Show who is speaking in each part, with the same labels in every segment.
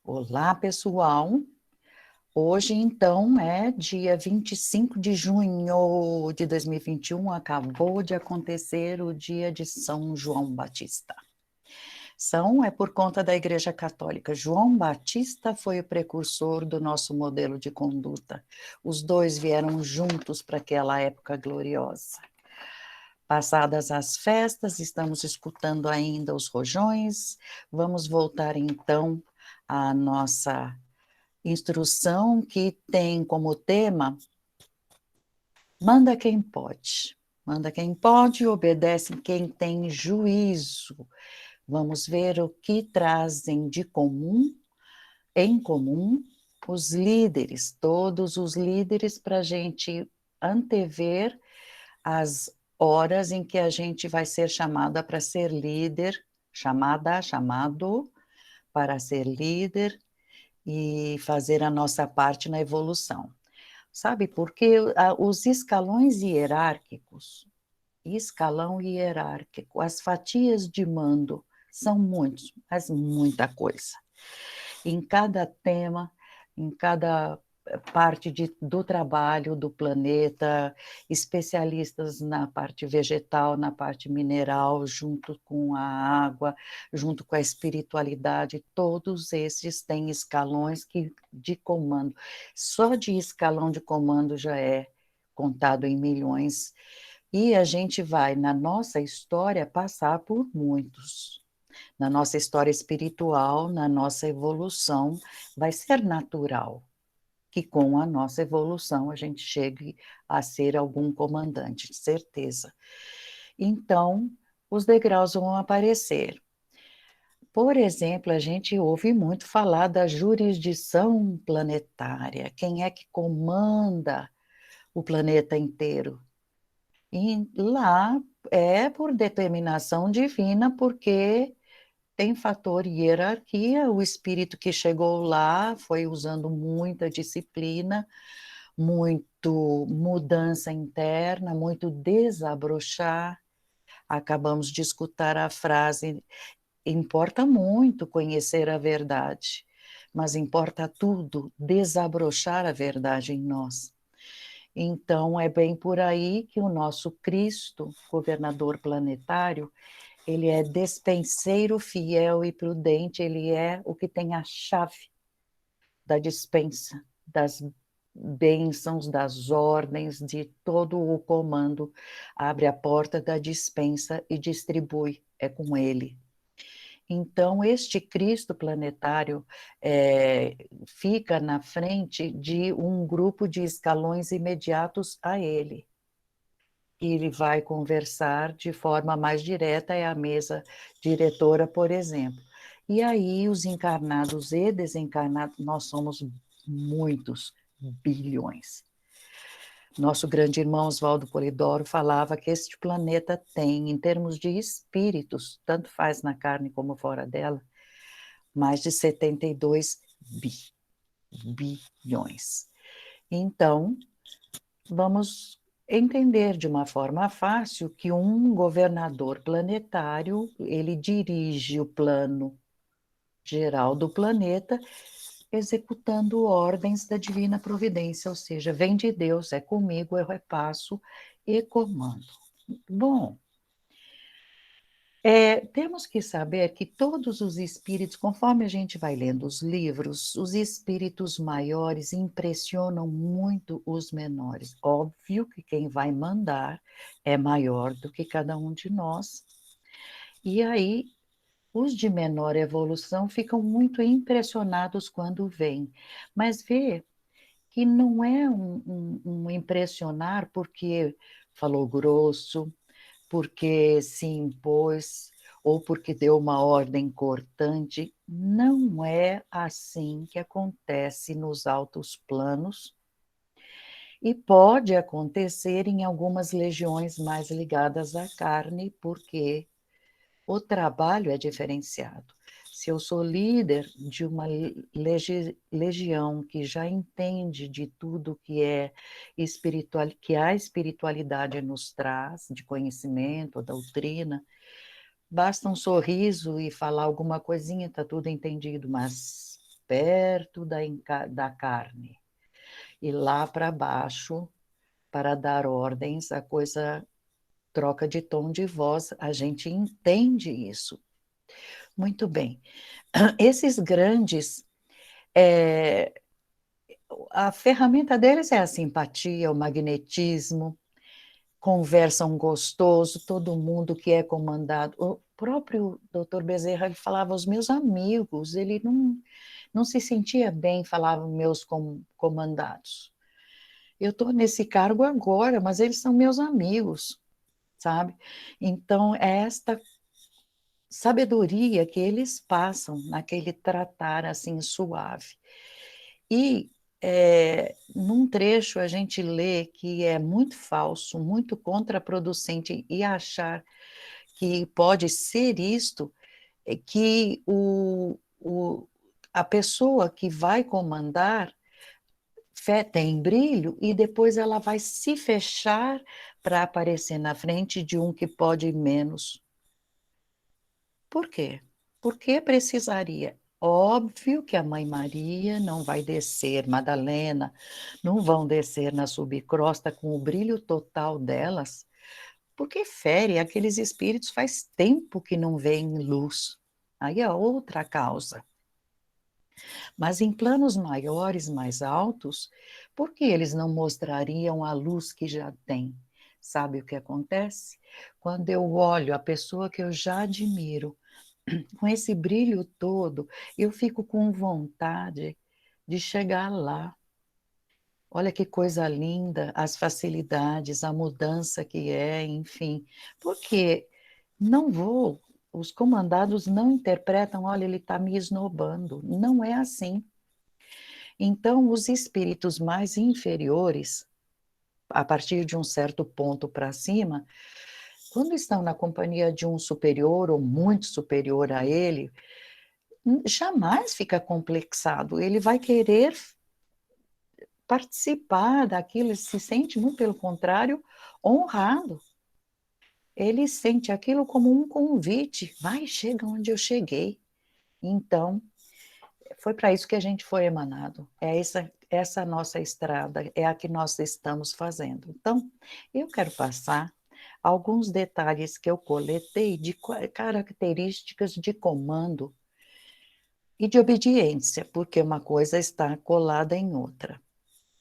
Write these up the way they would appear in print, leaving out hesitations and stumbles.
Speaker 1: Olá, pessoal. Hoje, então, é dia 25 de junho de 2021, acabou de acontecer o dia de São João Batista. São é por conta da Igreja Católica. João Batista foi o precursor do nosso modelo de conduta. Os dois vieram juntos para aquela época gloriosa. Passadas as festas, estamos escutando ainda os rojões. Vamos voltar, então, à nossa instrução que tem como tema manda quem pode. Manda quem pode, obedece quem tem juízo. Vamos ver o que trazem de comum, em comum, os líderes, todos os líderes, para a gente antever as horas em que a gente vai ser chamada para ser líder, chamado para ser líder e fazer a nossa parte na evolução. Sabe, porque os escalões hierárquicos, escalão hierárquico, as fatias de mando são muitos, mas muita coisa. Em cada tema, em cada parte do trabalho do planeta, especialistas na parte vegetal, na parte mineral, junto com a água, junto com a espiritualidade, todos esses têm escalões de comando. Só de escalão de comando já é contado em milhões. E a gente vai, na nossa história, passar por muitos. Na nossa história espiritual, na nossa evolução, vai ser natural que com a nossa evolução a gente chegue a ser algum comandante, de certeza. Então, os degraus vão aparecer. Por exemplo, a gente ouve muito falar da jurisdição planetária, quem é que comanda o planeta inteiro. E lá é por determinação divina, porque tem fator hierarquia, o espírito que chegou lá foi usando muita disciplina, muito mudança interna, muito desabrochar. Acabamos de escutar a frase: importa muito conhecer a verdade, mas importa tudo desabrochar a verdade em nós. Então, é bem por aí que o nosso Cristo, governador planetário, ele é despenseiro fiel e prudente, ele é o que tem a chave da dispensa, das bênçãos, das ordens, de todo o comando. Abre a porta da dispensa e distribui, é com ele. Então, este Cristo planetário fica na frente de um grupo de escalões imediatos a ele. E ele vai conversar de forma mais direta, é a mesa diretora, por exemplo. E aí, os encarnados e desencarnados, nós somos muitos bilhões. Nosso grande irmão Oswaldo Polidoro falava que este planeta tem, em termos de espíritos, tanto faz na carne como fora dela, mais de 72 bilhões. Então, vamos entender de uma forma fácil que um governador planetário, ele dirige o plano geral do planeta, executando ordens da divina providência, ou seja, vem de Deus, é comigo, eu repasso e comando. Bom, temos que saber que todos os espíritos, conforme a gente vai lendo os livros, os espíritos maiores impressionam muito os menores. Óbvio que quem vai mandar é maior do que cada um de nós. E aí, os de menor evolução ficam muito impressionados quando vêm. Mas vê que não é um impressionar porque falou grosso, porque se impôs ou porque deu uma ordem cortante. Não é assim que acontece nos altos planos e pode acontecer em algumas legiões mais ligadas à carne, porque o trabalho é diferenciado. Se eu sou líder de uma legião que já entende de tudo que é espiritual, que a espiritualidade nos traz, de conhecimento, doutrina, basta um sorriso e falar alguma coisinha, está tudo entendido, mas perto da carne. E lá para baixo, para dar ordens, a coisa troca de tom de voz, a gente entende isso. Muito bem. Esses grandes, a ferramenta deles é a simpatia, o magnetismo, conversam gostoso, todo mundo que é comandado. O próprio doutor Bezerra ele falava os meus amigos, ele não se sentia bem, falava meus comandados. Eu estou nesse cargo agora, mas eles são meus amigos, sabe? Então, é esta sabedoria que eles passam naquele tratar assim suave. E num trecho a gente lê que é muito falso, muito contraproducente e achar que pode ser isto, é que a pessoa que vai comandar fé tem brilho e depois ela vai se fechar para aparecer na frente de um que pode menos. Por quê? Por que precisaria? Óbvio que a Mãe Maria não vai descer, Madalena, não vão descer na subcrosta com o brilho total delas, porque fere aqueles espíritos faz tempo que não veem luz. Aí é outra causa. Mas em planos maiores, mais altos, por que eles não mostrariam a luz que já têm? Sabe o que acontece? Quando eu olho a pessoa que eu já admiro, com esse brilho todo, eu fico com vontade de chegar lá. Olha que coisa linda, as facilidades, a mudança que é, enfim. Porque não vou, os comandados não interpretam, olha, ele está me esnobando. Não é assim. Então, os espíritos mais inferiores, a partir de um certo ponto para cima, quando estão na companhia de um superior ou muito superior a ele, jamais fica complexado. Ele vai querer participar daquilo, ele se sente, muito pelo contrário, honrado. Ele sente aquilo como um convite. Vai, chega onde eu cheguei. Então, foi para isso que a gente foi emanado. É essa nossa estrada, é a que nós estamos fazendo. Então, eu quero passar alguns detalhes que eu coletei de características de comando e de obediência, porque uma coisa está colada em outra.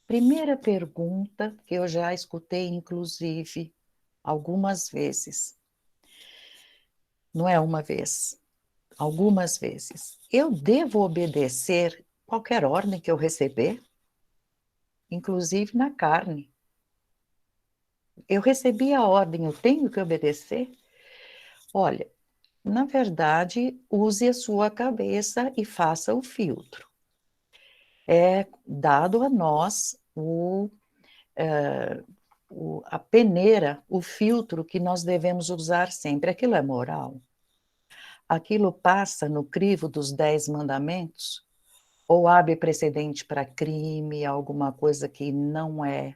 Speaker 1: Primeira pergunta que eu já escutei, inclusive, algumas vezes. Não é uma vez, algumas vezes. Eu devo obedecer qualquer ordem que eu receber, inclusive na carne. Eu recebi a ordem, eu tenho que obedecer? Olha, na verdade, use a sua cabeça e faça o filtro. É dado a nós a peneira, o filtro que nós devemos usar sempre. Aquilo é moral? Aquilo passa no crivo dos 10 mandamentos? Ou abre precedente para crime, alguma coisa que não é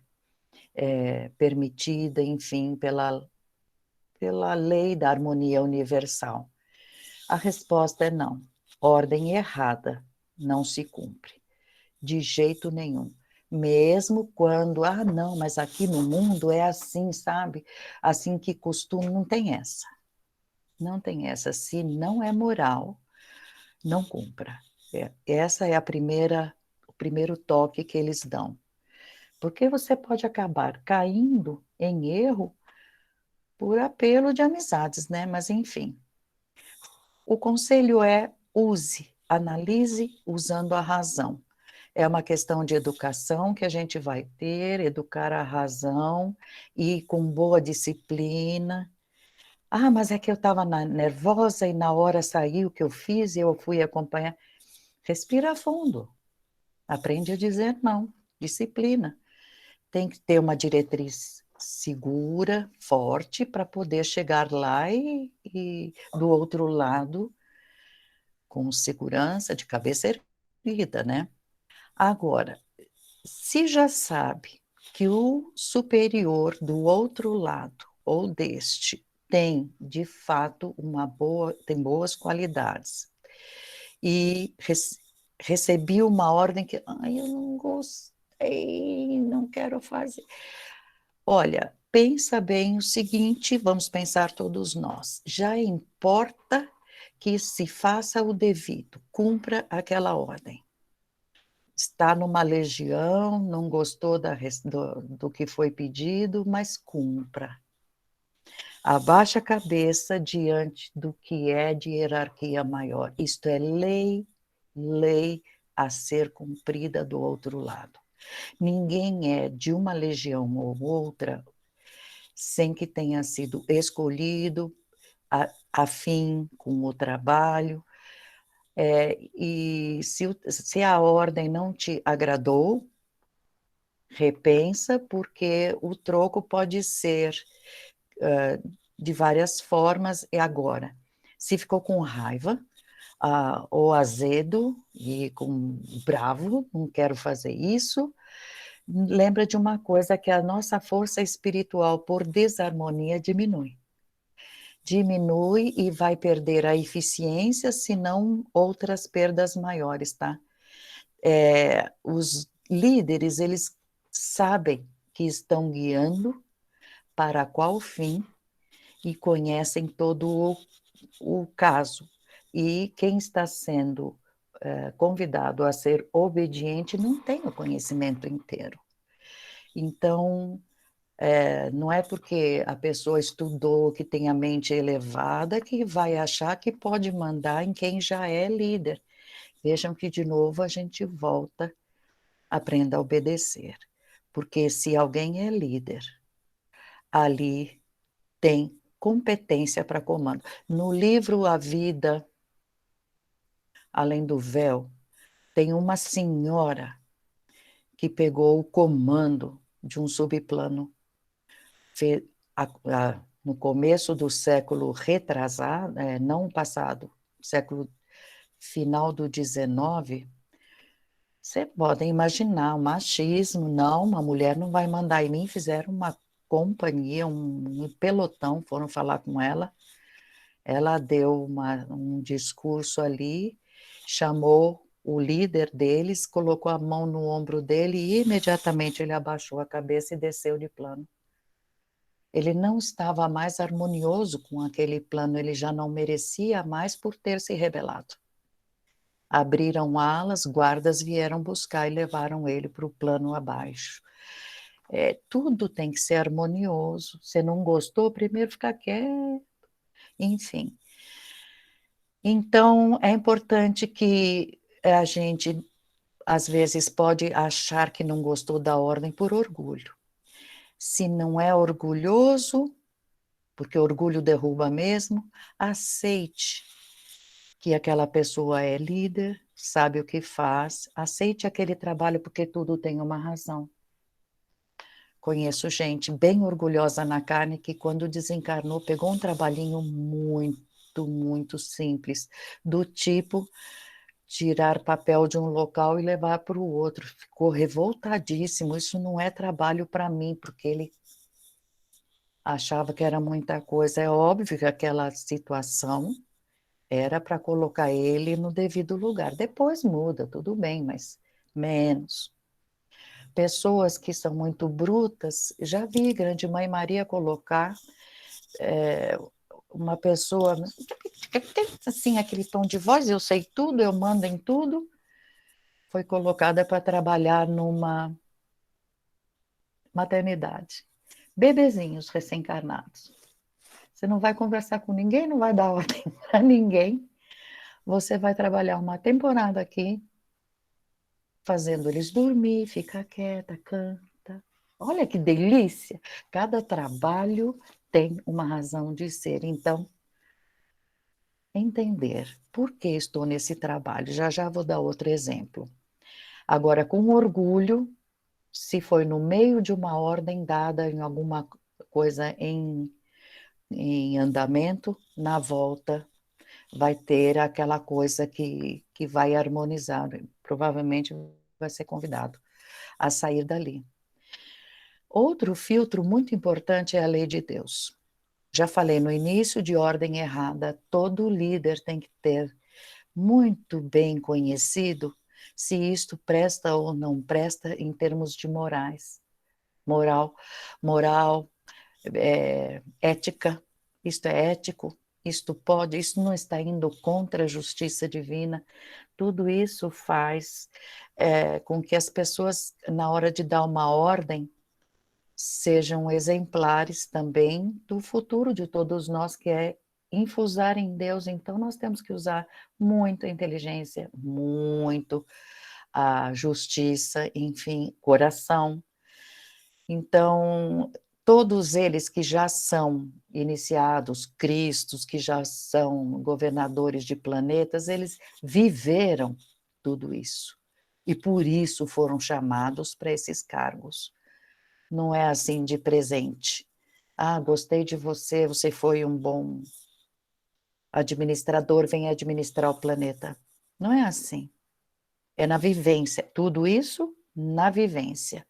Speaker 1: permitida, enfim, pela lei da harmonia universal? A resposta é não. Ordem errada não se cumpre, de jeito nenhum. Mesmo quando, não, mas aqui no mundo é assim, sabe? Assim que costuma, não tem essa. Não tem essa. Se não é moral, não cumpra. Essa é o primeiro toque que eles dão. Porque você pode acabar caindo em erro por apelo de amizades, né? Mas enfim. O conselho é use, analise usando a razão. É uma questão de educação que a gente vai ter, educar a razão e com boa disciplina. Mas é que eu estava nervosa e na hora saiu o que eu fiz e eu fui acompanhar. Respira fundo, aprende a dizer não, disciplina. Tem que ter uma diretriz segura, forte, para poder chegar lá e do outro lado com segurança, de cabeça erguida, né? Agora, se já sabe que o superior do outro lado ou deste tem, de fato, tem boas qualidades e recebi uma ordem que, ai, eu não gostei, não quero fazer. Olha, pensa bem o seguinte, vamos pensar todos nós. Já importa que se faça o devido, cumpra aquela ordem. Está numa legião, não gostou do que foi pedido, mas cumpra. Abaixa a cabeça diante do que é de hierarquia maior. Isto é lei, lei a ser cumprida do outro lado. Ninguém é de uma legião ou outra sem que tenha sido escolhido, afim com o trabalho. E se a ordem não te agradou, repensa, porque o troco pode ser de várias formas. E agora, se ficou com raiva, ou azedo e com bravo, não quero fazer isso, lembra de uma coisa, que a nossa força espiritual por desarmonia diminui. Diminui e vai perder a eficiência, se não outras perdas maiores, tá? Os líderes, eles sabem que estão guiando para qual fim e conhecem todo o caso. E quem está sendo convidado a ser obediente não tem o conhecimento inteiro. Então, não é porque a pessoa estudou, que tem a mente elevada, que vai achar que pode mandar em quem já é líder. Vejam que, de novo, a gente volta, aprenda a obedecer. Porque se alguém é líder, ali tem competência para comando. No livro A Vida Além do Véu, tem uma senhora que pegou o comando de um subplano no começo do século retrasado, não passado, século final do 19. Você pode imaginar o machismo, não, uma mulher não vai mandar em mim. Fizeram uma companhia, um pelotão, foram falar com ela. Ela deu um discurso ali, chamou o líder deles, colocou a mão no ombro dele e imediatamente ele abaixou a cabeça e desceu de plano. Ele não estava mais harmonioso com aquele plano, ele já não merecia mais por ter se rebelado. Abriram alas, guardas vieram buscar e levaram ele para o plano abaixo. Tudo tem que ser harmonioso. Se não gostou, primeiro fica quieto, enfim. Então, é importante que a gente, às vezes, pode achar que não gostou da ordem por orgulho. Se não é orgulhoso, porque orgulho derruba mesmo, aceite que aquela pessoa é líder, sabe o que faz, aceite aquele trabalho, porque tudo tem uma razão. Conheço gente bem orgulhosa na carne que, quando desencarnou, pegou um trabalhinho muito, muito simples, do tipo tirar papel de um local e levar para o outro. Ficou revoltadíssimo, isso não é trabalho para mim, porque ele achava que era muita coisa. É óbvio que aquela situação era para colocar ele no devido lugar. Depois muda, tudo bem, mas menos. Pessoas que são muito brutas, já vi Grande Mãe Maria colocar uma pessoa assim, aquele tom de voz, eu sei tudo, eu mando em tudo, foi colocada para trabalhar numa maternidade. Bebezinhos recém-encarnados. Você não vai conversar com ninguém, não vai dar ordem para ninguém. Você vai trabalhar uma temporada aqui, fazendo eles dormir, ficar quieta, canta. Olha que delícia! Cada trabalho tem uma razão de ser. Então, entender por que estou nesse trabalho. Já já vou dar outro exemplo. Agora, com orgulho, se foi no meio de uma ordem dada em alguma coisa em andamento, na volta vai ter aquela coisa que vai harmonizar. Provavelmente vai ser convidado a sair dali. Outro filtro muito importante é a lei de Deus. Já falei no início de ordem errada, todo líder tem que ter muito bem conhecido se isto presta ou não presta em termos de moral, moral, ética, isto é ético, isto pode, isso não está indo contra a justiça divina. Tudo isso faz com que as pessoas, na hora de dar uma ordem, sejam exemplares também do futuro de todos nós, que é infusar em Deus. Então, nós temos que usar muito a inteligência, muito a justiça, enfim, coração. Então, todos eles que já são iniciados, cristos, que já são governadores de planetas, eles viveram tudo isso. E por isso foram chamados para esses cargos. Não é assim de presente. Ah, gostei de você, você foi um bom administrador, vem administrar o planeta. Não é assim. É na vivência. Tudo isso na vivência.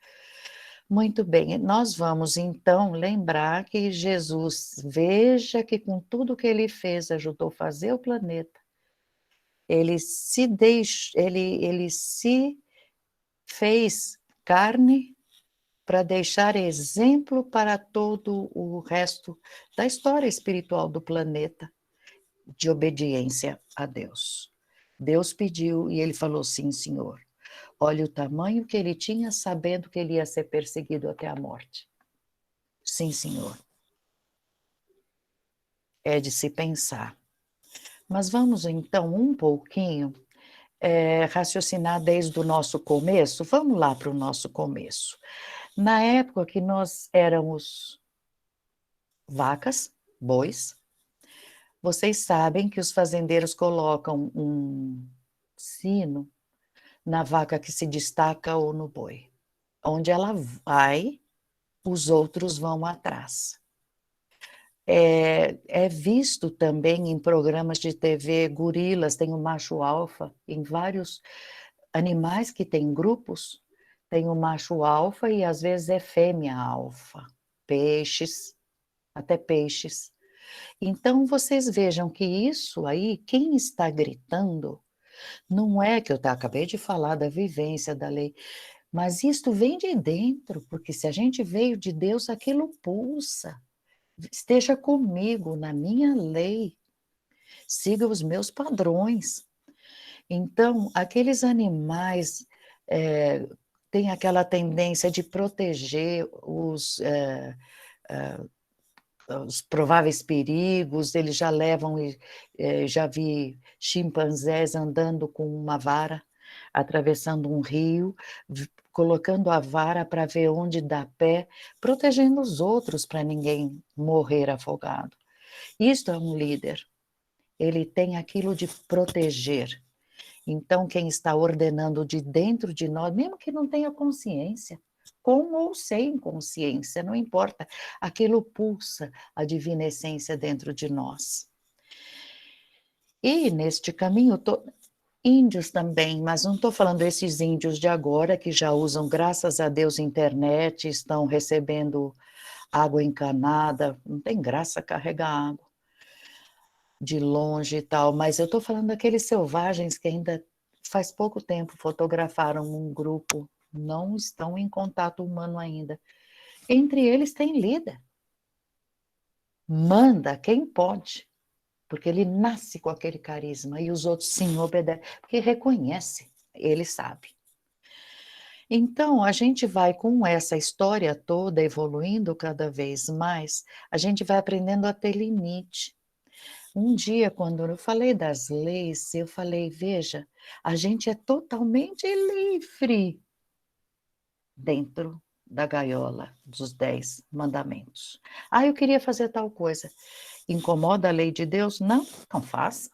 Speaker 1: Muito bem, nós vamos então lembrar que Jesus, veja que com tudo que ele fez, ajudou a fazer o planeta, ele se fez carne para deixar exemplo para todo o resto da história espiritual do planeta, de obediência a Deus. Deus pediu e ele falou: sim, senhor. Olha o tamanho que ele tinha, sabendo que ele ia ser perseguido até a morte. Sim, senhor. É de se pensar. Mas vamos então um pouquinho raciocinar desde o nosso começo. Vamos lá para o nosso começo. Na época que nós éramos vacas, bois, vocês sabem que os fazendeiros colocam um sino na vaca que se destaca ou no boi. Onde ela vai, os outros vão atrás. É visto também em programas de TV, gorilas, tem o macho alfa, em vários animais que têm grupos, tem o macho alfa e às vezes é fêmea alfa, peixes, até peixes. Então vocês vejam que isso aí, quem está gritando, não é que eu acabei de falar da vivência da lei, mas isto vem de dentro, porque se a gente veio de Deus, aquilo pulsa. Esteja comigo na minha lei, siga os meus padrões. Então, aqueles animais têm aquela tendência de proteger os prováveis perigos, eles já levam, já vi chimpanzés andando com uma vara, atravessando um rio, colocando a vara para ver onde dá pé, protegendo os outros para ninguém morrer afogado. Isto é um líder, ele tem aquilo de proteger. Então, quem está ordenando de dentro de nós, mesmo que não tenha consciência, com ou sem consciência, não importa, aquilo pulsa a divina essência dentro de nós. E neste caminho, índios também, mas não estou falando desses índios de agora, que já usam, graças a Deus, internet, estão recebendo água encanada, não tem graça carregar água de longe e tal, mas eu estou falando daqueles selvagens que ainda faz pouco tempo fotografaram um grupo, não estão em contato humano ainda. Entre eles tem líder. Manda quem pode, porque ele nasce com aquele carisma e os outros sim obedecem, porque reconhece, ele sabe. Então, a gente vai com essa história toda evoluindo cada vez mais, a gente vai aprendendo a ter limite. Um dia, quando eu falei das leis, eu falei, veja, a gente é totalmente livre dentro da gaiola dos 10 mandamentos. Ah, eu queria fazer tal coisa. Incomoda a lei de Deus? Não, então faça.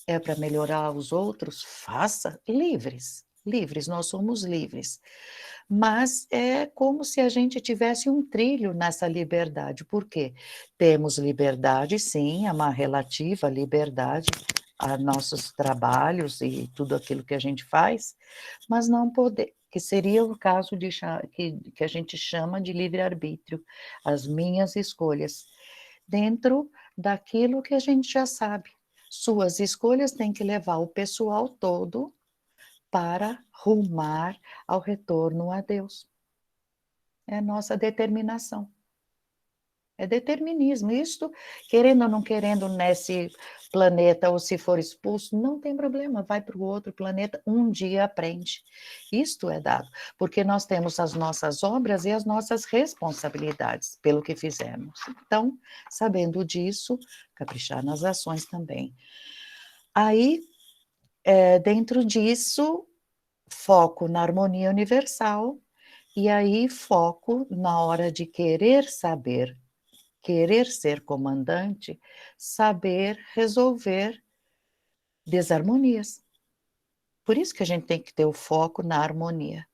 Speaker 1: É para melhorar os outros? Faça. Livres, livres, nós somos livres. Mas é como se a gente tivesse um trilho nessa liberdade. Por quê? Temos liberdade, sim, é uma relativa liberdade a nossos trabalhos e tudo aquilo que a gente faz, mas não poder, que seria o caso que a gente chama de livre-arbítrio, as minhas escolhas, dentro daquilo que a gente já sabe. Suas escolhas têm que levar o pessoal todo para rumar ao retorno a Deus. É a nossa determinação. É determinismo. Isto, querendo ou não querendo, nesse planeta, ou se for expulso, não tem problema, vai para o outro planeta, um dia aprende. Isto é dado, porque nós temos as nossas obras e as nossas responsabilidades pelo que fizemos. Então, sabendo disso, caprichar nas ações também. Aí, dentro disso, foco na harmonia universal, e aí foco na hora de querer saber, querer ser comandante, saber resolver desarmonias. Por isso que a gente tem que ter o foco na harmonia.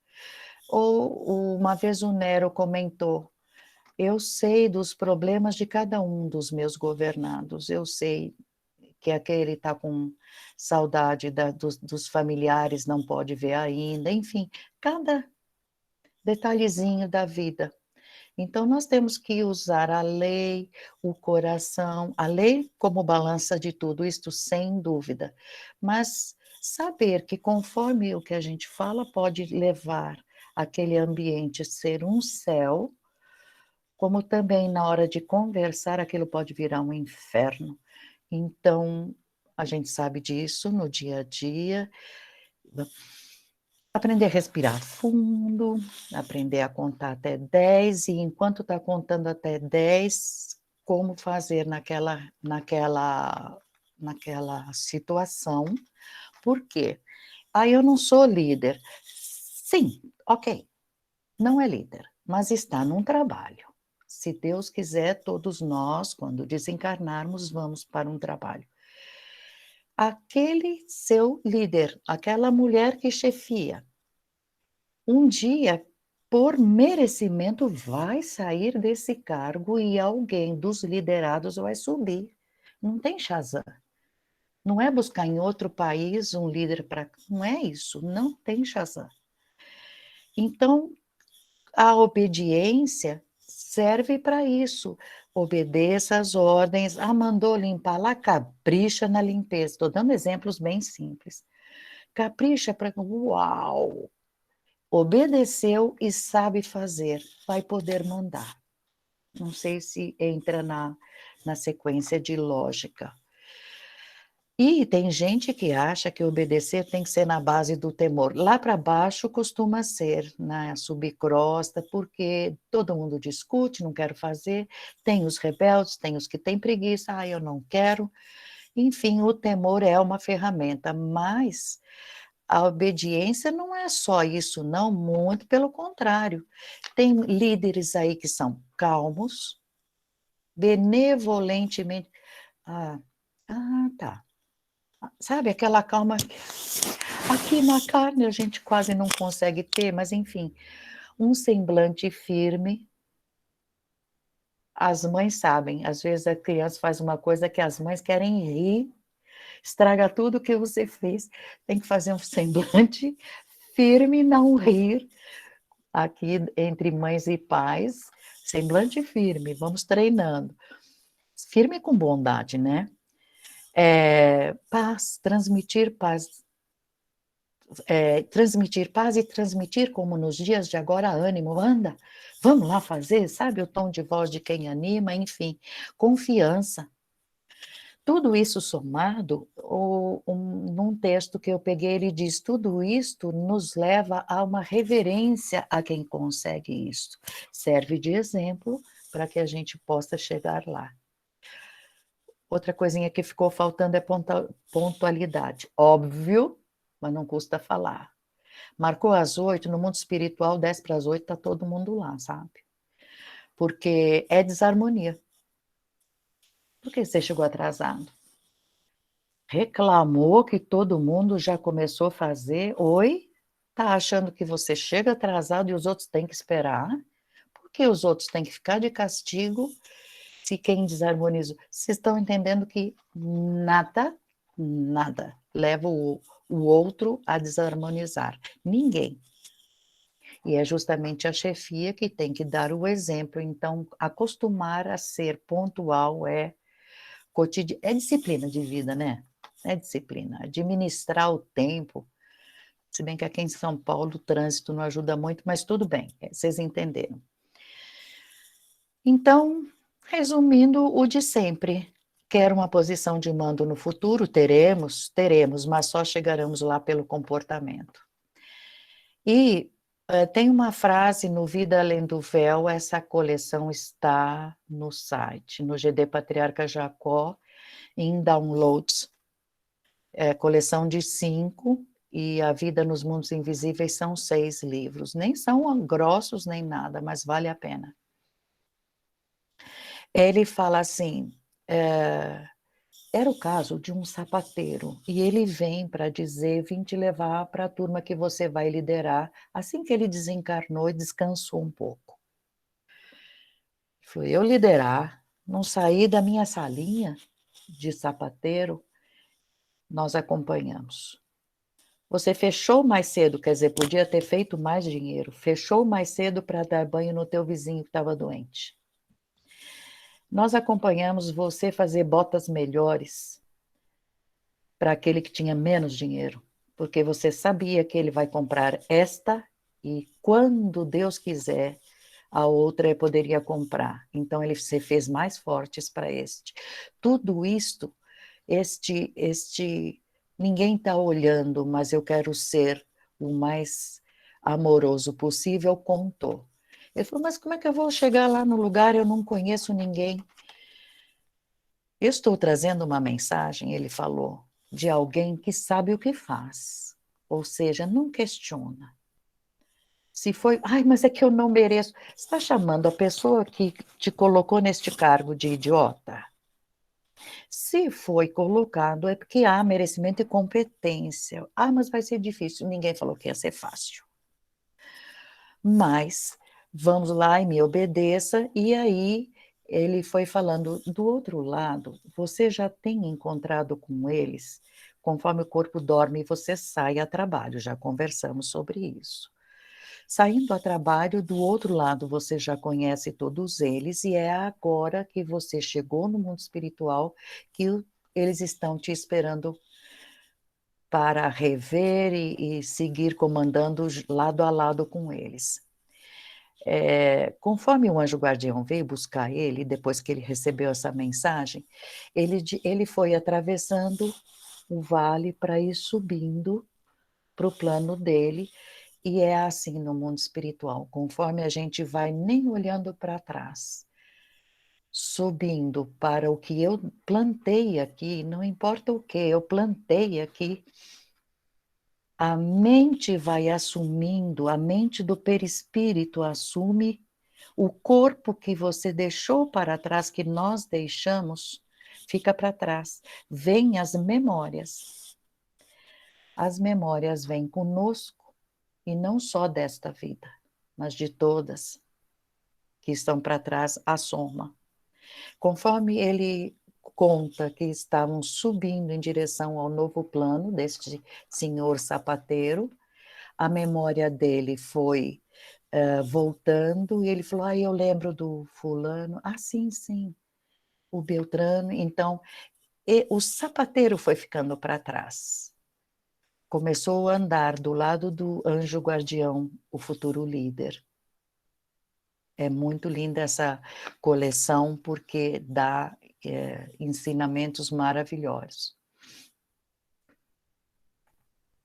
Speaker 1: Ou uma vez o Nero comentou: eu sei dos problemas de cada um dos meus governados, eu sei que aquele está com saudade dos familiares, não pode ver ainda, enfim, cada detalhezinho da vida. Então, nós temos que usar a lei, o coração, a lei como balança de tudo, isto sem dúvida, mas saber que conforme o que a gente fala pode levar aquele ambiente a ser um céu, como também na hora de conversar aquilo pode virar um inferno. Então, a gente sabe disso no dia a dia. Aprender a respirar fundo, aprender a contar até 10 e enquanto está contando até 10, como fazer naquela situação. Por quê? Eu não sou líder. Sim, ok, não é líder, mas está num trabalho. Se Deus quiser, todos nós, quando desencarnarmos, vamos para um trabalho. Aquele seu líder, aquela mulher que chefia, um dia, por merecimento, vai sair desse cargo e alguém dos liderados vai subir. Não tem Shazam. Não é buscar em outro país um líder para. Não é isso. Não tem Shazam. Então, a obediência serve para isso. Obedeça às ordens. Mandou limpar lá, capricha na limpeza. Estou dando exemplos bem simples. Capricha para. Uau! Obedeceu e sabe fazer, vai poder mandar. Não sei se entra na sequência de lógica. E tem gente que acha que obedecer tem que ser na base do temor. Lá para baixo costuma ser, na subcrosta, porque todo mundo discute, não quero fazer. Tem os rebeldes, tem os que têm preguiça, eu não quero. Enfim, o temor é uma ferramenta, mas a obediência não é só isso, não, muito pelo contrário. Tem líderes aí que são calmos, benevolentemente. Ah, tá. Sabe aquela calma que aqui na carne a gente quase não consegue ter, mas enfim, um semblante firme. As mães sabem, às vezes a criança faz uma coisa que as mães querem rir, estraga tudo que você fez, tem que fazer um semblante firme, não rir. Aqui entre mães e pais, semblante firme, vamos treinando. Firme com bondade, né? Paz, transmitir paz e transmitir, como nos dias de agora, ânimo, anda, vamos lá fazer, sabe o tom de voz de quem anima, enfim, confiança. Tudo isso somado, num texto que eu peguei, ele diz, tudo isto nos leva a uma reverência a quem consegue isso. Serve de exemplo para que a gente possa chegar lá. Outra coisinha que ficou faltando é pontualidade. Óbvio, mas não custa falar. Marcou às 8, no mundo espiritual, 10 para as 8, está todo mundo lá, sabe? Porque é desarmonia. Por que você chegou atrasado? Reclamou que todo mundo já começou a fazer? Oi? Tá achando que você chega atrasado e os outros têm que esperar? Por que os outros têm que ficar de castigo se quem desarmoniza? Vocês estão entendendo que nada leva o outro a desarmonizar. Ninguém. E é justamente a chefia que tem que dar o exemplo. Então, acostumar a ser pontual é disciplina de vida, né? É disciplina. Administrar o tempo. Se bem que aqui em São Paulo o trânsito não ajuda muito, mas tudo bem, vocês entenderam. Então, resumindo, o de sempre. Quer uma posição de mando no futuro? Teremos, mas só chegaremos lá pelo comportamento. E tem uma frase no Vida Além do Véu, essa coleção está no site, no GD Patriarca Jacó, em downloads, coleção de 5, e A Vida nos Mundos Invisíveis são 6 livros. Nem são grossos nem nada, mas vale a pena. Ele fala assim, era o caso de um sapateiro, e ele vem para dizer, vim te levar para a turma que você vai liderar, assim que ele desencarnou e descansou um pouco. Fui eu liderar, não saí da minha salinha de sapateiro, nós acompanhamos. Você fechou mais cedo, quer dizer, podia ter feito mais dinheiro, fechou mais cedo para dar banho no teu vizinho que estava doente. Nós acompanhamos você fazer botas melhores para aquele que tinha menos dinheiro, porque você sabia que ele vai comprar esta e quando Deus quiser, a outra poderia comprar. Então ele se fez mais fortes para este. Tudo isto, ninguém está olhando, mas eu quero ser o mais amoroso possível, contou. Ele falou, mas como é que eu vou chegar lá no lugar? Eu não conheço ninguém. Eu estou trazendo uma mensagem, ele falou, de alguém que sabe o que faz. Ou seja, não questiona. Se foi, ai, mas é que eu não mereço. Você está chamando a pessoa que te colocou neste cargo de idiota? Se foi colocado, é porque há merecimento e competência. Ah, mas vai ser difícil. Ninguém falou que ia ser fácil. Mas vamos lá e me obedeça. E aí ele foi falando do outro lado. Você já tem encontrado com eles, conforme o corpo dorme, você sai a trabalho. Já conversamos sobre isso. Saindo a trabalho, do outro lado você já conhece todos eles, e é agora que você chegou no mundo espiritual que eles estão te esperando para rever e seguir comandando lado a lado com eles. Conforme o anjo guardião veio buscar ele, depois que ele recebeu essa mensagem, ele foi atravessando o vale para ir subindo para o plano dele. E é assim no mundo espiritual, conforme a gente vai nem olhando para trás, subindo para o que eu plantei aqui, não importa o que eu plantei aqui, a mente vai assumindo, a mente do perispírito assume o corpo que você deixou para trás, que nós deixamos, fica para trás. Vêm as memórias. As memórias vêm conosco, e não só desta vida, mas de todas que estão para trás, a soma. Conforme ele conta que estavam subindo em direção ao novo plano deste senhor sapateiro, a memória dele foi voltando, e ele falou, eu lembro do fulano, sim, sim, o Beltrano. Então, o sapateiro foi ficando para trás. Começou a andar do lado do anjo guardião, o futuro líder. É muito linda essa coleção, porque dá ensinamentos maravilhosos.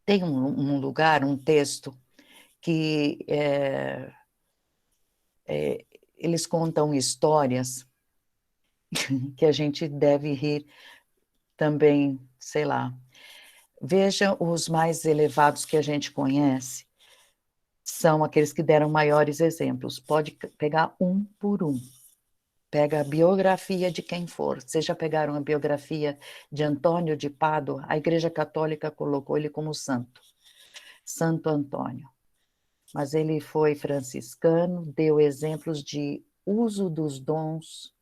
Speaker 1: Tem um lugar, um texto, que eles contam histórias que a gente deve rir também, sei lá. Veja os mais elevados que a gente conhece, são aqueles que deram maiores exemplos. Pode pegar um por um. Pega a biografia de quem for. Vocês já pegaram a biografia de Antônio de Pádua? A Igreja Católica colocou ele como santo. Santo Antônio. Mas ele foi franciscano, deu exemplos de uso dos dons.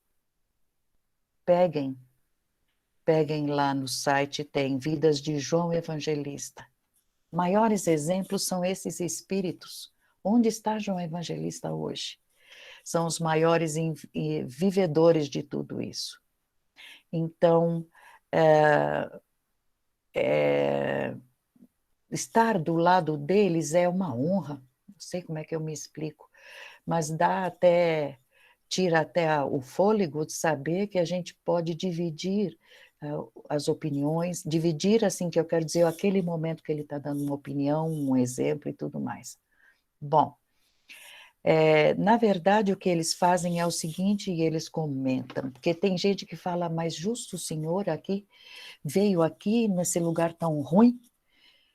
Speaker 1: Peguem lá no site, tem Vidas de João Evangelista. Maiores exemplos são esses espíritos. Onde está João Evangelista hoje? São os maiores vivedores de tudo isso. Então, estar do lado deles é uma honra. Não sei como é que eu me explico, mas tira até o fôlego de saber que a gente pode dividir as opiniões, dividir assim que eu quero dizer, aquele momento que ele está dando uma opinião, um exemplo e tudo mais. Bom, na verdade o que eles fazem é o seguinte, e eles comentam, porque tem gente que fala, mas justo o senhor aqui, veio aqui nesse lugar tão ruim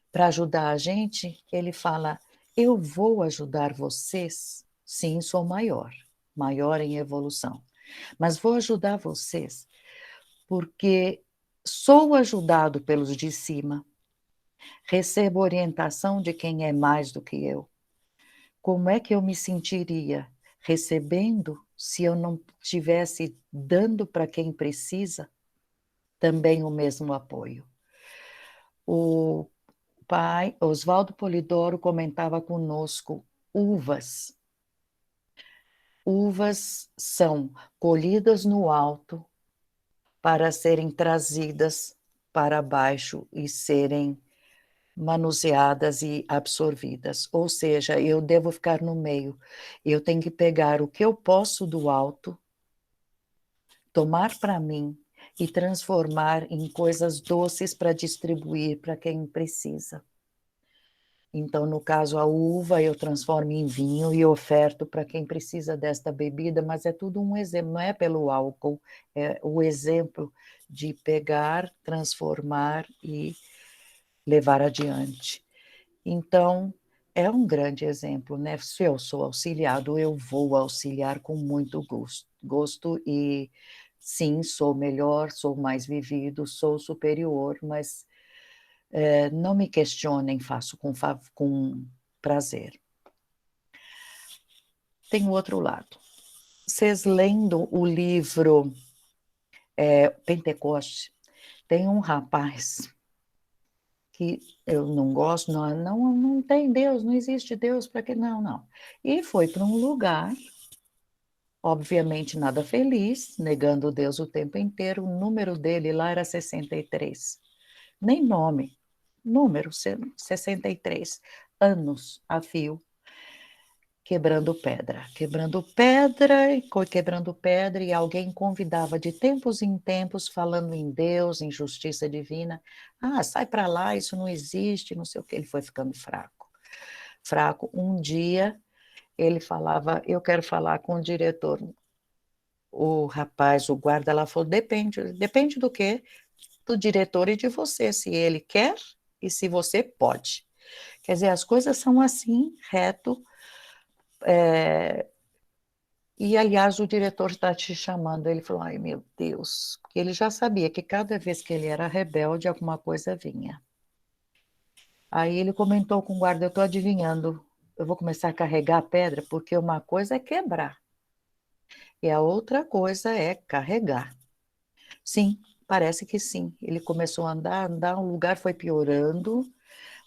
Speaker 1: para ajudar a gente, ele fala, eu vou ajudar vocês, sim, sou maior em evolução, mas vou ajudar vocês, porque sou ajudado pelos de cima, recebo orientação de quem é mais do que eu. Como é que eu me sentiria recebendo se eu não estivesse dando para quem precisa também o mesmo apoio? O pai, Oswaldo Polidoro, comentava conosco, uvas. Uvas são colhidas no alto para serem trazidas para baixo e serem manuseadas e absorvidas. Ou seja, eu devo ficar no meio. Eu tenho que pegar o que eu posso do alto, tomar para mim e transformar em coisas doces para distribuir para quem precisa. Então, no caso, a uva eu transformo em vinho e oferto para quem precisa desta bebida, mas é tudo um exemplo, não é pelo álcool, é o exemplo de pegar, transformar e levar adiante. Então, é um grande exemplo, né? Se eu sou auxiliado, eu vou auxiliar com muito gosto e sim, sou melhor, sou mais vivido, sou superior, mas não me questionem, faço com prazer. Tem o outro lado. Vocês lendo o livro Pentecoste, tem um rapaz que eu não gosto, não tem Deus, não existe Deus, para que não, não. E foi para um lugar, obviamente nada feliz, negando Deus o tempo inteiro, o número dele lá era 63. Nem nome, número 63, anos a fio, quebrando pedra, quebrando pedra, e alguém convidava de tempos em tempos, falando em Deus, em justiça divina. Ah, sai para lá, isso não existe, não sei o que. Ele foi ficando fraco. Fraco. Um dia, ele falava, eu quero falar com o diretor. O rapaz, o guarda lá falou, depende do quê? Do diretor e de você, se ele quer e se você pode. Quer dizer, as coisas são assim, reto, e, aliás, o diretor está te chamando. Ele falou, ai, meu Deus. Porque ele já sabia que cada vez que ele era rebelde, alguma coisa vinha. Aí ele comentou com o guarda, eu estou adivinhando, eu vou começar a carregar a pedra, porque uma coisa é quebrar, e a outra coisa é carregar. Sim, parece que sim. Ele começou a andar, o lugar foi piorando,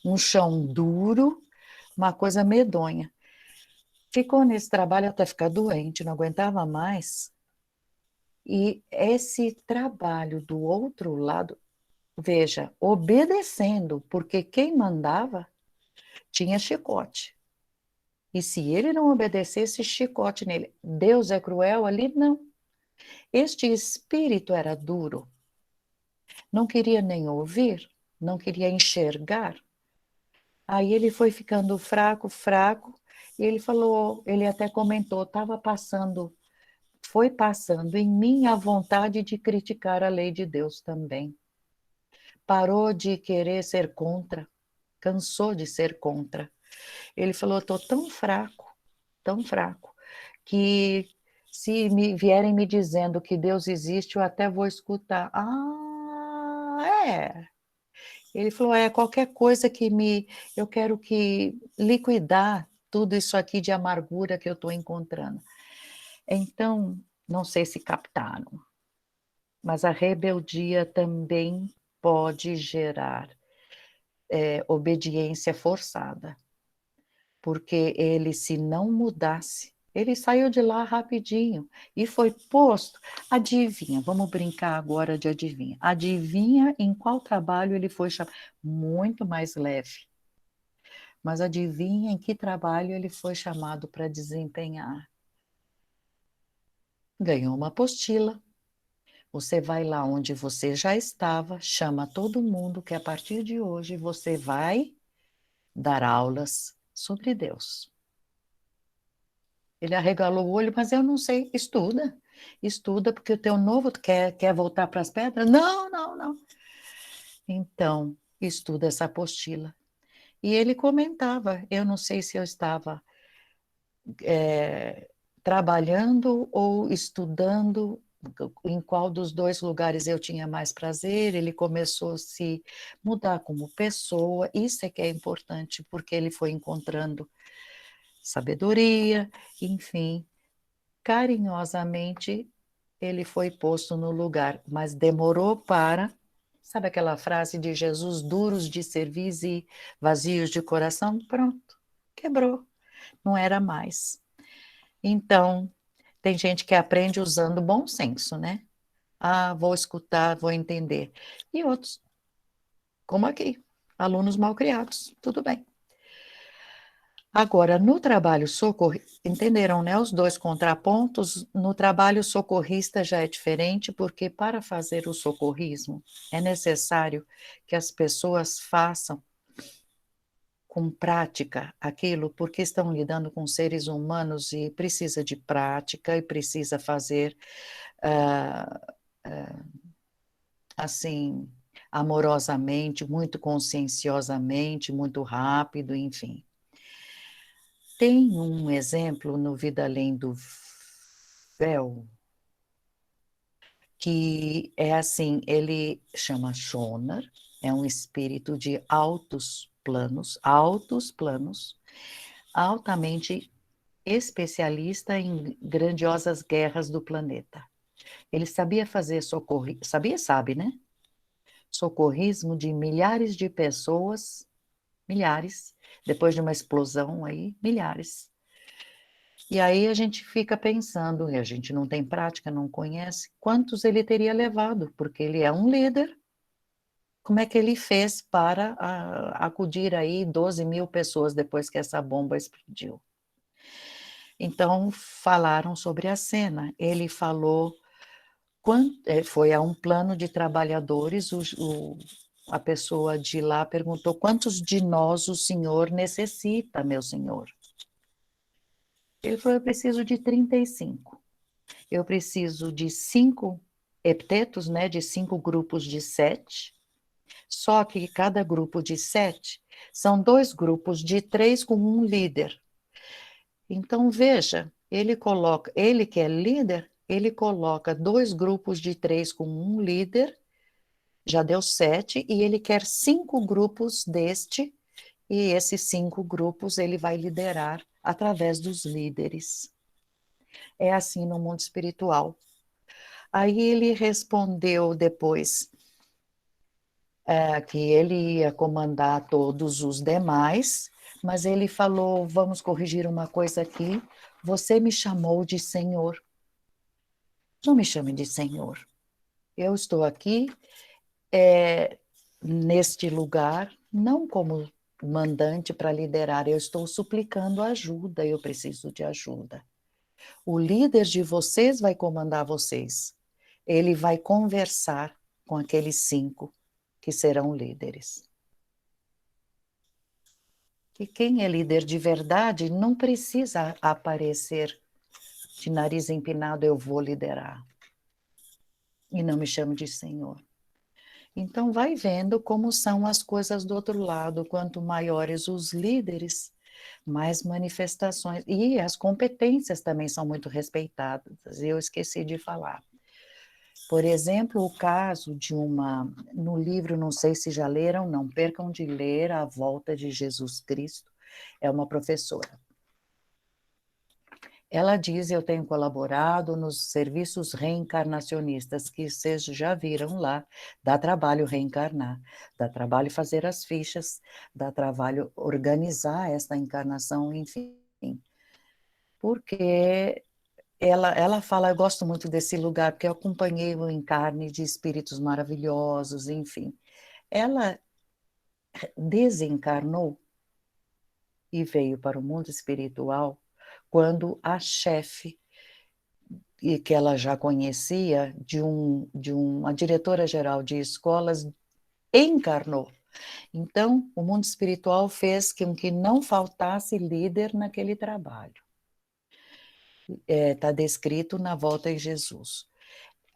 Speaker 1: um chão duro, uma coisa medonha. Ficou nesse trabalho até ficar doente, não aguentava mais. E esse trabalho do outro lado, veja, obedecendo, porque quem mandava tinha chicote. E se ele não obedecesse, chicote nele. Deus é cruel ali? Não. Este espírito era duro. Não queria nem ouvir, não queria enxergar. Aí ele foi ficando fraco, fraco, e ele falou, ele até comentou, foi passando em mim a vontade de criticar a lei de Deus também. Parou de querer ser contra, cansou de ser contra. Ele falou: estou tão fraco, que se me vierem me dizendo que Deus existe, eu até vou escutar. Ah, é. Ele falou: qualquer coisa eu quero que liquidar tudo isso aqui de amargura que eu estou encontrando. Então, não sei se captaram, mas a rebeldia também pode gerar obediência forçada, porque ele, se não mudasse, ele saiu de lá rapidinho e foi posto. Adivinha, vamos brincar agora de adivinha. Adivinha em qual trabalho ele foi chamado? Muito mais leve. Mas adivinha em que trabalho ele foi chamado para desempenhar? Ganhou uma apostila. Você vai lá onde você já estava, chama todo mundo que a partir de hoje você vai dar aulas sobre Deus. Ele arregalou o olho, mas eu não sei. Estuda. Estuda, porque o teu novo quer voltar para as pedras? Não, não, não. Então, estuda essa apostila. E ele comentava, eu não sei se eu estava trabalhando ou estudando, em qual dos dois lugares eu tinha mais prazer. Ele começou a se mudar como pessoa, isso é que é importante, porque ele foi encontrando sabedoria, enfim, carinhosamente ele foi posto no lugar, mas demorou para, sabe aquela frase de Jesus, duros de cerviz e vazios de coração? Pronto, quebrou, não era mais. Então, tem gente que aprende usando bom senso, né? Ah, vou escutar, vou entender. E outros, como aqui, alunos mal criados, tudo bem. Agora, no trabalho socorrista, entenderam, né? Os dois contrapontos. No trabalho socorrista já é diferente, porque para fazer o socorrismo é necessário que as pessoas façam com prática aquilo, porque estão lidando com seres humanos e precisa de prática e precisa fazer ah, assim, amorosamente, muito conscienciosamente, muito rápido, enfim. Tem um exemplo no Vida Além do Véu, que é assim, ele chama Shonar, é um espírito de altos planos, altamente especialista em grandiosas guerras do planeta. Ele sabia fazer socorro, sabia, sabe, né? Socorrismo de milhares de pessoas, milhares, depois de uma explosão aí, milhares. E aí a gente fica pensando, e a gente não tem prática, não conhece, quantos ele teria levado, porque ele é um líder. Como é que ele fez para acudir aí 12 mil pessoas depois que essa bomba explodiu? Então, falaram sobre a cena. Ele falou, foi a um plano de trabalhadores, a pessoa de lá perguntou, quantos de nós o senhor necessita, meu senhor? Ele falou, eu preciso de 35. Eu preciso de 5 heptetos, né, de 5 grupos de 7, só que cada grupo de 7 são 2 grupos de 3 com um líder. Então, veja, ele que é líder, ele coloca 2 grupos de 3 com um líder, já deu 7, e ele quer 5 grupos deste, e esses 5 grupos ele vai liderar através dos líderes. É assim no mundo espiritual. Aí ele respondeu depois que ele ia comandar todos os demais, mas ele falou: vamos corrigir uma coisa aqui. Você me chamou de Senhor. Não me chame de Senhor. Eu estou aqui neste lugar, não como mandante para liderar, eu estou suplicando ajuda, eu preciso de ajuda. O líder de vocês vai comandar vocês. Ele vai conversar com aqueles 5 que serão líderes. Que quem é líder de verdade não precisa aparecer de nariz empinado, eu vou liderar. E não me chame de Senhor. Então, vai vendo como são as coisas do outro lado. Quanto maiores os líderes, mais manifestações. E as competências também são muito respeitadas. Eu esqueci de falar. Por exemplo, o caso de no livro, não sei se já leram, não percam de ler A Volta de Jesus Cristo, é uma professora. Ela diz, eu tenho colaborado nos serviços reencarnacionistas, que vocês já viram lá, dá trabalho reencarnar, dá trabalho fazer as fichas, dá trabalho organizar essa encarnação, enfim. Porque ela fala, eu gosto muito desse lugar, porque eu acompanhei o encarne de espíritos maravilhosos, enfim. Ela desencarnou e veio para o mundo espiritual quando a chefe, e que ela já conhecia, de uma diretora-geral de escolas, encarnou. Então, o mundo espiritual fez com que não faltasse líder naquele trabalho. Está descrito na Volta em Jesus.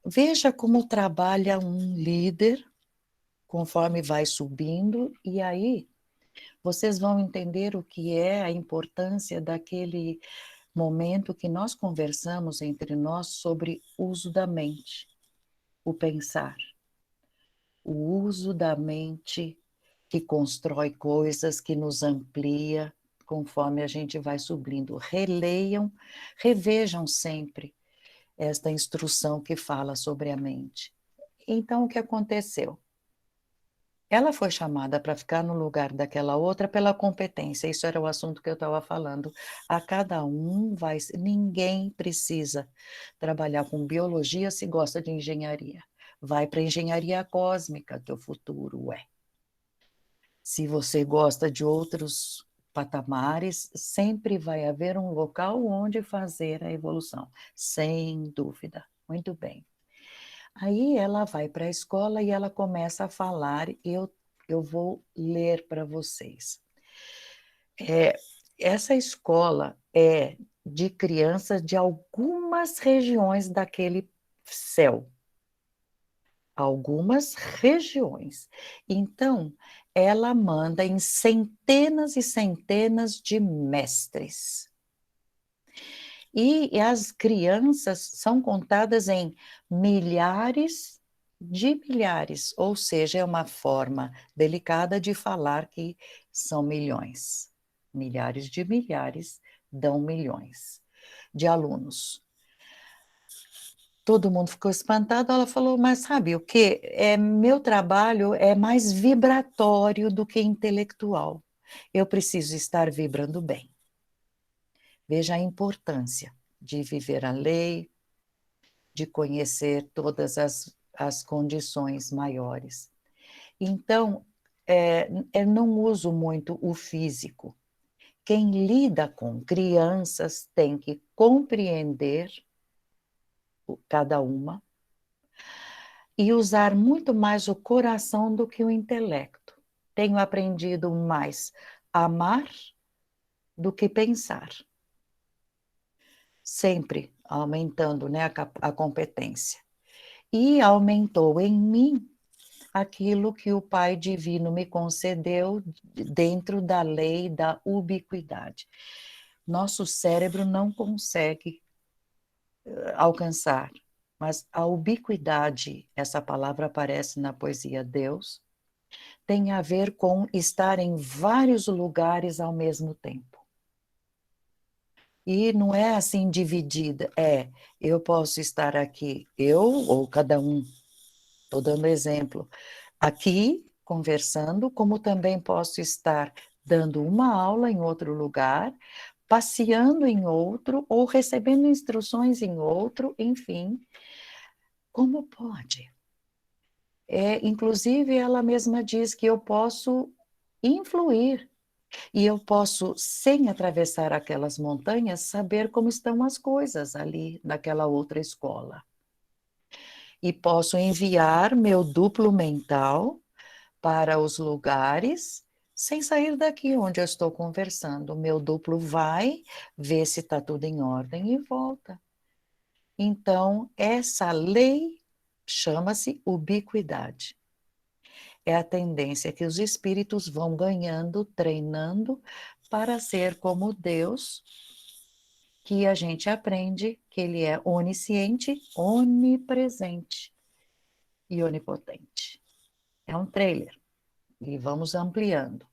Speaker 1: Veja como trabalha um líder conforme vai subindo, e aí vocês vão entender o que é a importância daquele momento que nós conversamos entre nós sobre uso da mente, o pensar. O uso da mente que constrói coisas, que nos amplia conforme a gente vai subindo. Releiam, revejam sempre esta instrução que fala sobre a mente. Então, o que aconteceu? Ela foi chamada para ficar no lugar daquela outra pela competência. Isso era o assunto que eu estava falando. A cada um vai. Ninguém precisa trabalhar com biologia se gosta de engenharia. Vai para a engenharia cósmica, que o futuro é. Se você gosta de outros patamares, sempre vai haver um local onde fazer a evolução, sem dúvida. Muito bem. Aí ela vai para a escola e ela começa a falar, eu vou ler para vocês. Essa escola é de crianças de algumas regiões daquele céu. Algumas regiões. Então, ela manda em centenas e centenas de mestres. E as crianças são contadas em milhares de milhares, ou seja, é uma forma delicada de falar que são milhões. Milhares de milhares dão milhões de alunos. Todo mundo ficou espantado, ela falou, mas sabe o quê? Meu trabalho é mais vibratório do que intelectual. Eu preciso estar vibrando bem. Veja a importância de viver a lei, de conhecer todas as condições maiores. Então, eu não uso muito o físico. Quem lida com crianças tem que compreender cada uma e usar muito mais o coração do que o intelecto. Tenho aprendido mais a amar do que pensar. Sempre aumentando, né, a competência. E aumentou em mim aquilo que o Pai Divino me concedeu dentro da lei da ubiquidade. Nosso cérebro não consegue alcançar, mas a ubiquidade, essa palavra aparece na poesia Deus, tem a ver com estar em vários lugares ao mesmo tempo. E não é assim dividida, eu posso estar aqui, eu ou cada um, estou dando exemplo, aqui conversando, como também posso estar dando uma aula em outro lugar, passeando em outro, ou recebendo instruções em outro, enfim. Como pode? Inclusive, ela mesma diz que eu posso influir, e eu posso, sem atravessar aquelas montanhas, saber como estão as coisas ali naquela outra escola. E posso enviar meu duplo mental para os lugares sem sair daqui onde eu estou conversando. O meu duplo vai, vê se está tudo em ordem e volta. Então, essa lei chama-se ubiquidade. É a tendência que os espíritos vão ganhando, treinando para ser como Deus, que a gente aprende que ele é onisciente, onipresente e onipotente. É um trailer e vamos ampliando.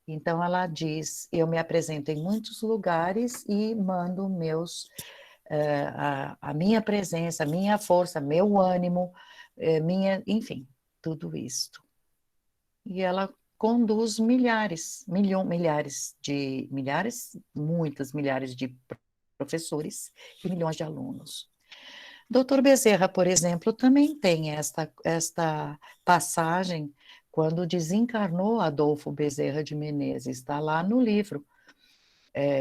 Speaker 1: Então ela diz, eu me apresento em muitos lugares e mando a minha presença, a minha força, meu ânimo, enfim, tudo isto. E ela conduz muitas milhares de professores e milhões de alunos. Doutor Bezerra, por exemplo, também tem esta passagem quando desencarnou Adolfo Bezerra de Menezes, está lá no livro.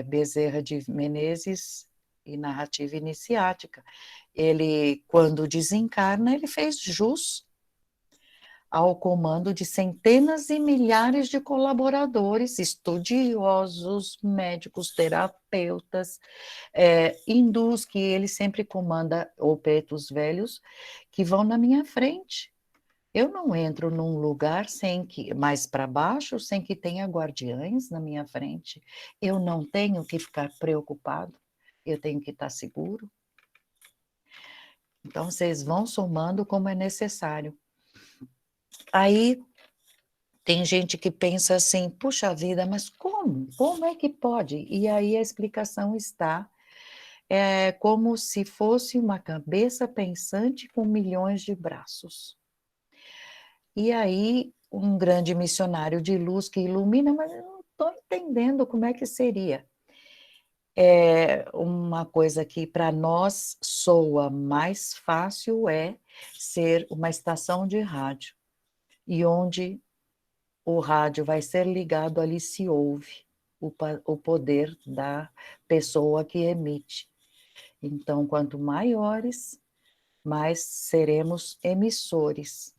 Speaker 1: Bezerra de Menezes e narrativa iniciática. Ele, quando desencarna, ele fez jus ao comando de centenas e milhares de colaboradores, estudiosos, médicos, terapeutas, hindus, que ele sempre comanda, ou pretos velhos, que vão na minha frente. Eu não entro num lugar sem que, mais para baixo, sem que tenha guardiães na minha frente. Eu não tenho que ficar preocupado, eu tenho que estar seguro. Então, vocês vão somando como é necessário. Aí, tem gente que pensa assim, puxa vida, mas como? Como é que pode? E aí a explicação está, como se fosse uma cabeça pensante com milhões de braços. E aí, um grande missionário de luz que ilumina, mas eu não estou entendendo como é que seria. Uma coisa que para nós soa mais fácil ser uma estação de rádio, e onde o rádio vai ser ligado, ali se ouve o poder da pessoa que emite. Então, quanto maiores, mais seremos emissores.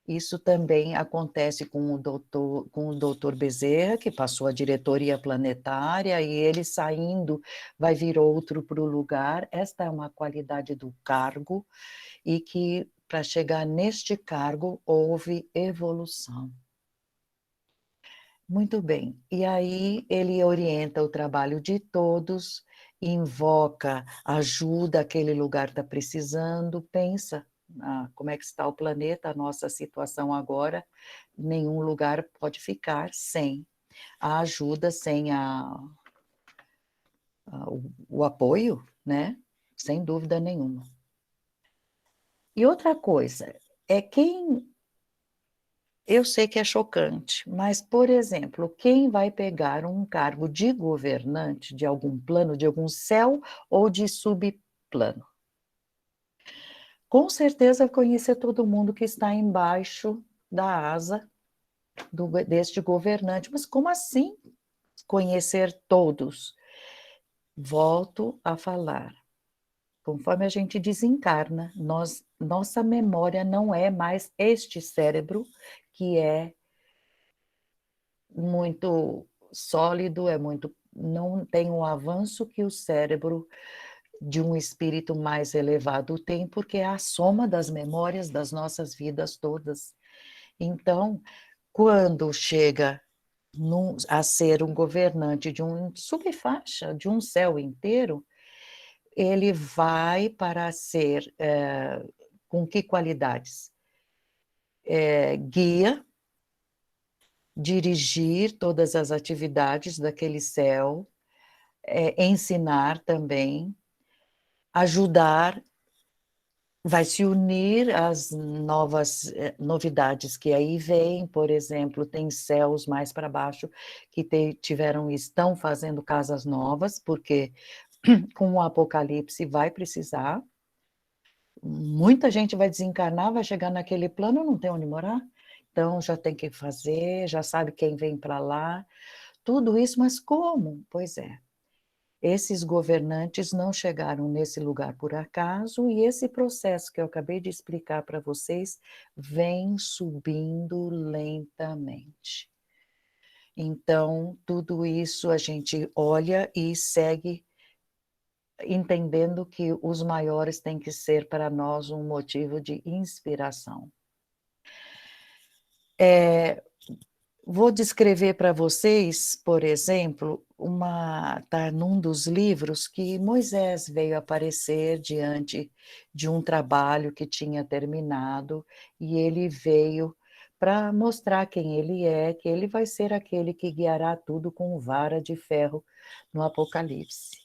Speaker 1: Isso também acontece com o doutor Bezerra, que passou a diretoria planetária, e ele saindo, vai vir outro para o lugar. Esta é uma qualidade do cargo, e que, para chegar neste cargo, houve evolução. Muito bem. E aí ele orienta o trabalho de todos, invoca ajuda, aquele lugar está precisando, pensa como é que está o planeta, a nossa situação agora, nenhum lugar pode ficar sem a ajuda, sem o apoio, né? Sem dúvida nenhuma. E outra coisa, quem eu sei que é chocante, mas, por exemplo, quem vai pegar um cargo de governante de algum plano, de algum céu ou de subplano? Com certeza conhecer todo mundo que está embaixo da asa deste governante. Mas como assim conhecer todos? Volto a falar. Conforme a gente desencarna, nossa memória não é mais este cérebro que é muito sólido, não tem o avanço que o cérebro de um espírito mais elevado tem, porque é a soma das memórias das nossas vidas todas. Então, quando chega a ser um governante de um subfaixa, de um céu inteiro, ele vai para ser, com que qualidades? Guia, dirigir todas as atividades daquele céu, ensinar também, ajudar, vai se unir às novas novidades que aí vêm, por exemplo, tem céus mais para baixo que estão fazendo casas novas, porque com o apocalipse vai precisar, muita gente vai desencarnar, vai chegar naquele plano, não tem onde morar, então já tem que fazer, já sabe quem vem para lá, tudo isso, mas como? Pois é. Esses governantes não chegaram nesse lugar por acaso, e esse processo que eu acabei de explicar para vocês vem subindo lentamente. Então, tudo isso a gente olha e segue entendendo que os maiores têm que ser para nós um motivo de inspiração. Vou descrever para vocês, por exemplo, tá num dos livros que Moisés veio aparecer diante de um trabalho que tinha terminado, e ele veio para mostrar quem ele é, que ele vai ser aquele que guiará tudo com vara de ferro no Apocalipse.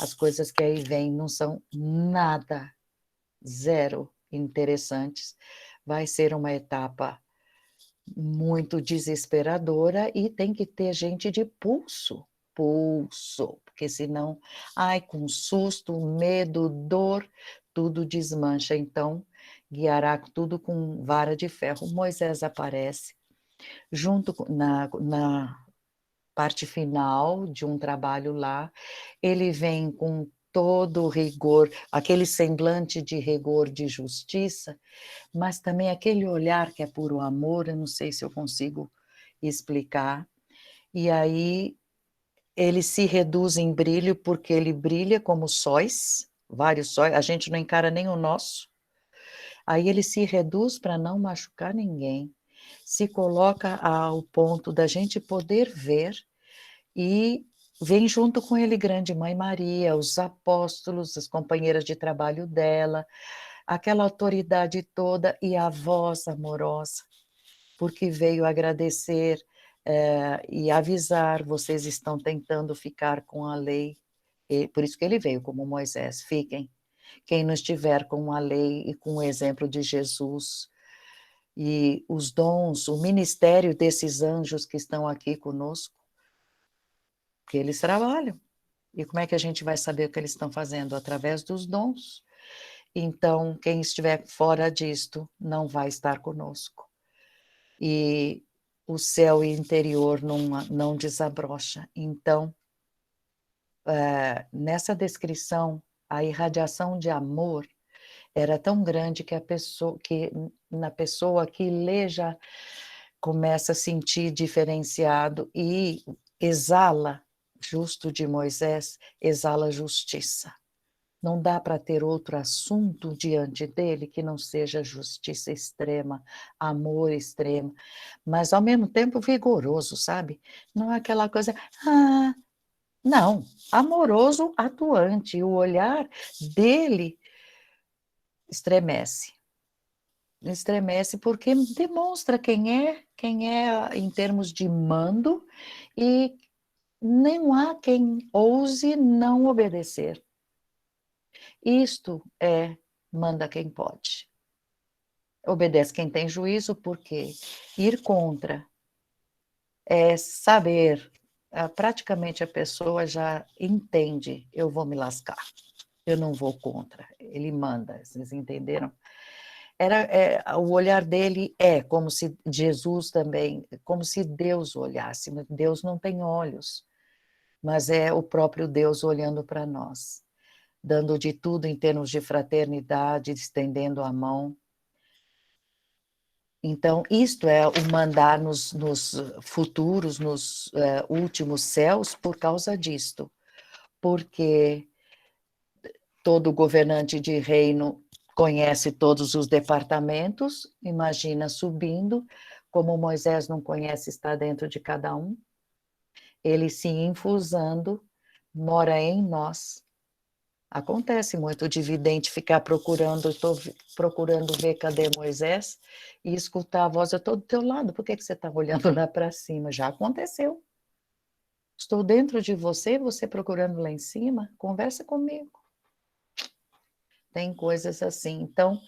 Speaker 1: As coisas que aí vêm não são nada, zero interessantes. Vai ser uma etapa muito desesperadora, e tem que ter gente de pulso, porque senão, com susto, medo, dor, tudo desmancha. Então, guiará tudo com vara de ferro. Moisés aparece junto parte final de um trabalho lá, ele vem com todo o rigor, aquele semblante de rigor de justiça, mas também aquele olhar que é puro amor, eu não sei se eu consigo explicar. E aí ele se reduz em brilho, porque ele brilha como sóis, vários sóis, a gente não encara nem o nosso. Aí ele se reduz para não machucar ninguém, se coloca ao ponto da gente poder ver, e vem junto com ele Grande Mãe Maria, os apóstolos, as companheiras de trabalho dela, aquela autoridade toda e a voz amorosa, porque veio agradecer, e avisar: "Vocês estão tentando ficar com a lei", e por isso que ele veio como Moisés: "Fiquem, quem não estiver com a lei e com o exemplo de Jesus, e os dons, o ministério desses anjos que estão aqui conosco, que eles trabalham. E como é que a gente vai saber o que eles estão fazendo? Através dos dons. Então, quem estiver fora disto não vai estar conosco. E o céu interior não desabrocha. Então, nessa descrição, a irradiação de amor era tão grande que na pessoa que lê já começa a sentir diferenciado e exala, justo de Moisés, exala justiça. Não dá para ter outro assunto diante dele que não seja justiça extrema, amor extremo, mas ao mesmo tempo vigoroso, sabe? Não é aquela coisa, não, amoroso, atuante, o olhar dele estremece. Estremece porque demonstra quem é em termos de mando, e não há quem ouse não obedecer. Isto é manda quem pode. Obedece quem tem juízo, porque ir contra é saber, praticamente a pessoa já entende: eu vou me lascar, eu não vou contra, ele manda, vocês entenderam? O olhar dele é como se Jesus também, como se Deus olhasse, mas Deus não tem olhos, mas é o próprio Deus olhando para nós, dando de tudo em termos de fraternidade, estendendo a mão. Então, isto é o mandar nos futuros, nos últimos céus, por causa disto, porque todo governante de reino conhece todos os departamentos, imagina subindo, como Moisés não conhece estar dentro de cada um, ele se infusando, mora em nós. Acontece muito de vidente ficar procurando, estou procurando ver cadê Moisés, e escutar a voz: eu estou do teu lado, por que você está olhando lá para cima? Já aconteceu. Estou dentro de você, você procurando lá em cima, conversa comigo. Tem coisas assim. Então,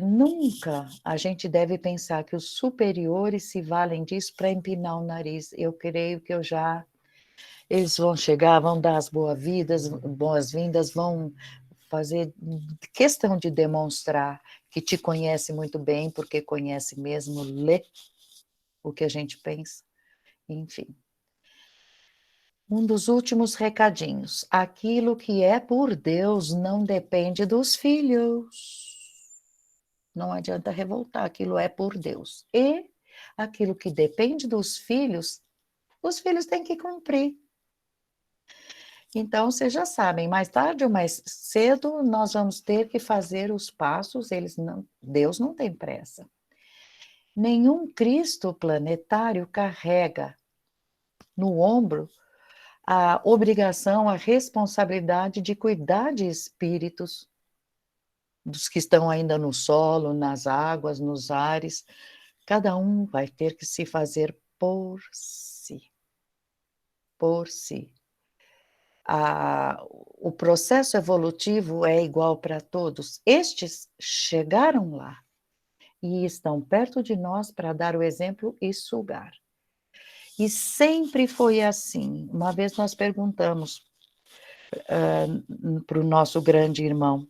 Speaker 1: nunca a gente deve pensar que os superiores se valem disso para empinar o nariz. Eu creio que eles vão chegar, vão dar as boas-vindas, vão fazer questão de demonstrar que te conhece muito bem, porque conhece mesmo, lê o que a gente pensa, enfim. Um dos últimos recadinhos: aquilo que é por Deus não depende dos filhos. Não adianta revoltar, aquilo é por Deus. E aquilo que depende dos filhos, os filhos têm que cumprir. Então, vocês já sabem, mais tarde ou mais cedo, nós vamos ter que fazer os passos, Deus não tem pressa. Nenhum Cristo planetário carrega no ombro a obrigação, a responsabilidade de cuidar de espíritos, dos que estão ainda no solo, nas águas, nos ares. Cada um vai ter que se fazer por si. Por si. O processo evolutivo é igual para todos. Estes chegaram lá e estão perto de nós para dar o exemplo e sugar. E sempre foi assim. Uma vez nós perguntamos para o nosso grande irmão: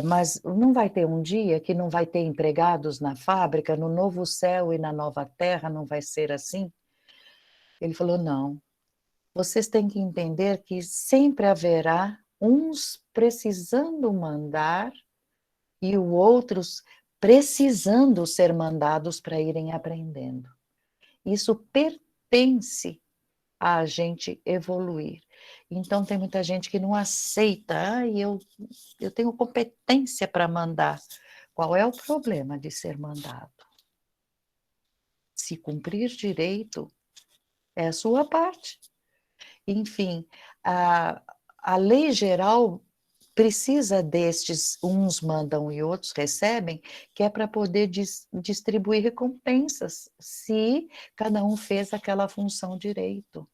Speaker 1: mas não vai ter um dia que não vai ter empregados na fábrica, no novo céu e na nova terra, não vai ser assim? Ele falou, não, vocês têm que entender que sempre haverá uns precisando mandar e os outros precisando ser mandados para irem aprendendo. Isso pertence a gente evoluir. Então, tem muita gente que não aceita, eu tenho competência para mandar. Qual é o problema de ser mandado? Se cumprir direito, é a sua parte. Enfim, a lei geral precisa destes, uns mandam e outros recebem, que é para poder distribuir recompensas, se cada um fez aquela função direito.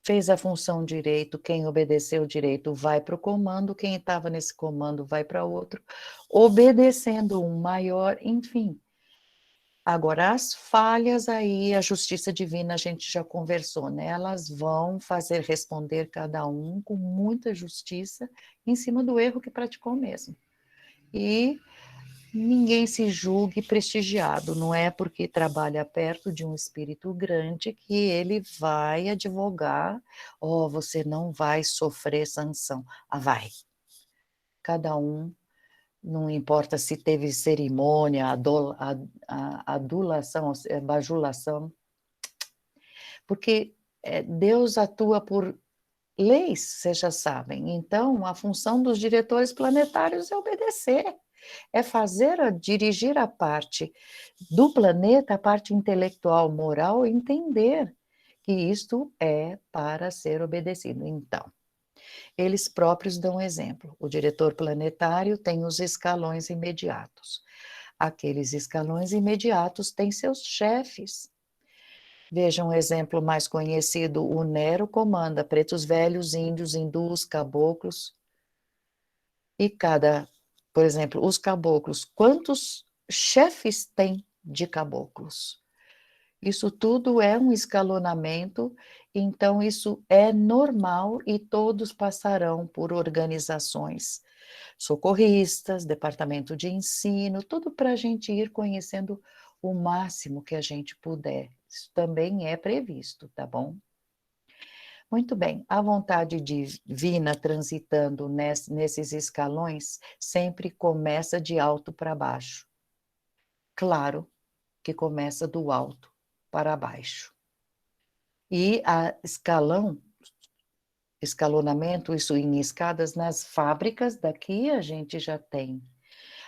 Speaker 1: Fez a função direito, quem obedeceu direito vai para o comando, quem estava nesse comando vai para outro, obedecendo um maior, enfim. Agora, as falhas aí, a justiça divina, a gente já conversou, né? Elas vão fazer responder cada um com muita justiça em cima do erro que praticou mesmo. E ninguém se julgue prestigiado, não é porque trabalha perto de um espírito grande que ele vai advogar, você não vai sofrer sanção. Ah, vai. Cada um, não importa se teve cerimônia, adulação, bajulação, porque Deus atua por leis, vocês já sabem. Então, a função dos diretores planetários é obedecer, é dirigir a parte do planeta, a parte intelectual, moral, entender que isto é para ser obedecido. Então, eles próprios dão exemplo. O diretor planetário tem os escalões imediatos. Aqueles escalões imediatos têm seus chefes. Veja um exemplo mais conhecido, o Nero comanda pretos velhos, índios, hindus, caboclos, e por exemplo, os caboclos, quantos chefes tem de caboclos? Isso tudo é um escalonamento, então isso é normal e todos passarão por organizações socorristas, departamento de ensino, tudo para a gente ir conhecendo o máximo que a gente puder. Isso também é previsto, tá bom? Muito bem, a vontade divina transitando nesses escalões sempre começa de alto para baixo. Claro que começa do alto para baixo. E a escalonamento, isso em escadas, nas fábricas daqui a gente já tem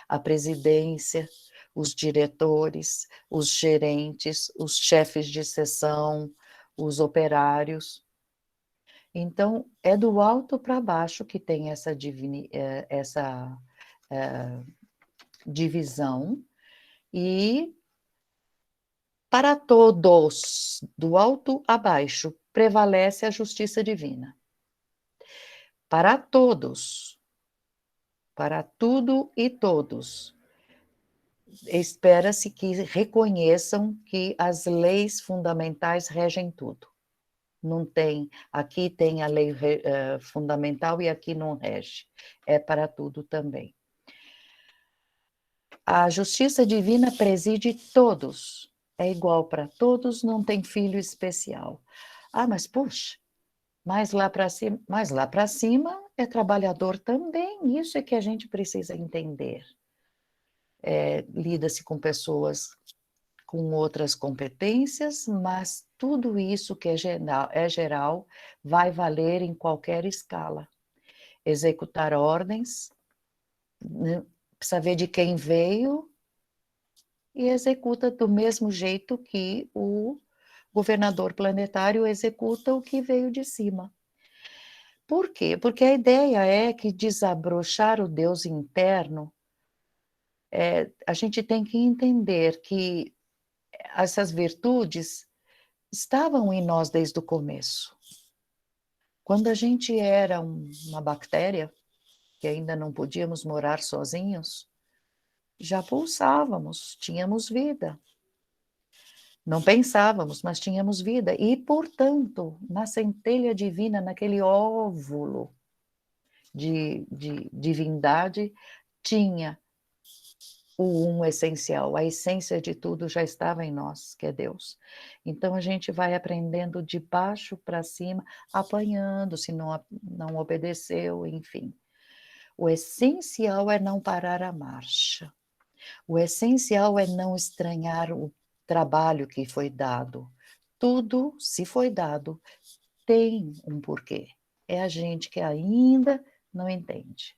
Speaker 1: a presidência, os diretores, os gerentes, os chefes de seção, os operários. Então, é do alto para baixo que tem essa divisão, e para todos, do alto a baixo, prevalece a justiça divina. Para todos, para tudo e todos, espera-se que reconheçam que as leis fundamentais regem tudo. Não tem, aqui tem a lei fundamental e aqui não rege. É para tudo também. A justiça divina preside todos. É igual para todos, não tem filho especial. Ah, mas puxa, mais lá para cima é trabalhador também. Isso é que a gente precisa entender. Lida-se com pessoas com outras competências, mas tudo isso que é geral vai valer em qualquer escala. Executar ordens, né, saber de quem veio e executa do mesmo jeito que o governador planetário executa o que veio de cima. Por quê? Porque a ideia é que desabrochar o Deus interno, a gente tem que entender que essas virtudes estavam em nós desde o começo. Quando a gente era uma bactéria, que ainda não podíamos morar sozinhos, já pulsávamos, tínhamos vida. Não pensávamos, mas tínhamos vida. E, portanto, na centelha divina, naquele óvulo de divindade, tinha o um essencial, a essência de tudo já estava em nós, que é Deus. Então a gente vai aprendendo de baixo para cima, apanhando se não obedeceu, enfim. O essencial é não parar a marcha. O essencial é não estranhar o trabalho que foi dado. Tudo, se foi dado, tem um porquê. É a gente que ainda não entende.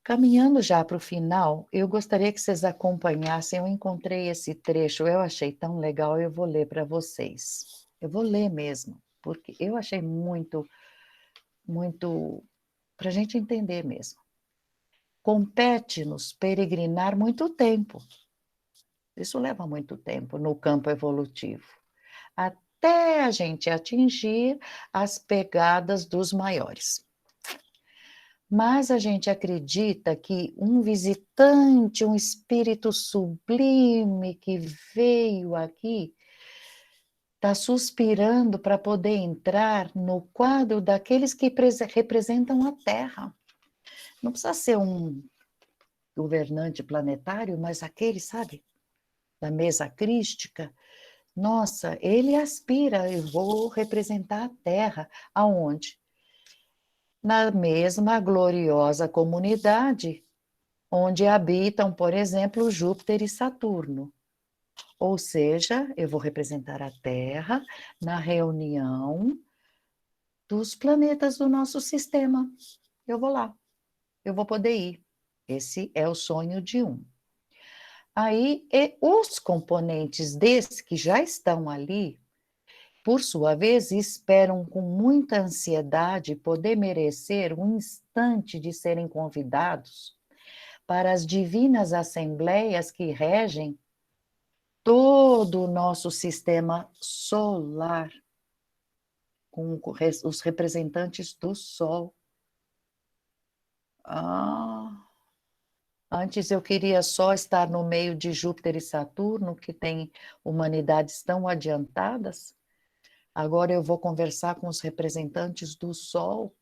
Speaker 1: Caminhando já para o final, eu gostaria que vocês acompanhassem. Eu encontrei esse trecho, eu achei tão legal, eu vou ler para vocês. Eu vou ler mesmo, porque eu achei muito, muito, para a gente entender mesmo. Compete-nos peregrinar muito tempo. Isso leva muito tempo no campo evolutivo, até a gente atingir as pegadas dos maiores. Mas a gente acredita que um visitante, um espírito sublime que veio aqui, está suspirando para poder entrar no quadro daqueles que representam a Terra. Não precisa ser um governante planetário, mas aquele, sabe, da mesa crística. Nossa, ele aspira, eu vou representar a Terra. Aonde? Na mesma gloriosa comunidade onde habitam, por exemplo, Júpiter e Saturno. Ou seja, eu vou representar a Terra na reunião dos planetas do nosso sistema. Eu vou lá, eu vou poder ir. Esse é o sonho de um. Aí, e os componentes desse que já estão ali, por sua vez, esperam com muita ansiedade poder merecer um instante de serem convidados para as divinas assembleias que regem todo o nosso sistema solar, com os representantes do Sol. Antes eu queria só estar no meio de Júpiter e Saturno, que tem humanidades tão adiantadas. Agora eu vou conversar com os representantes do Sol.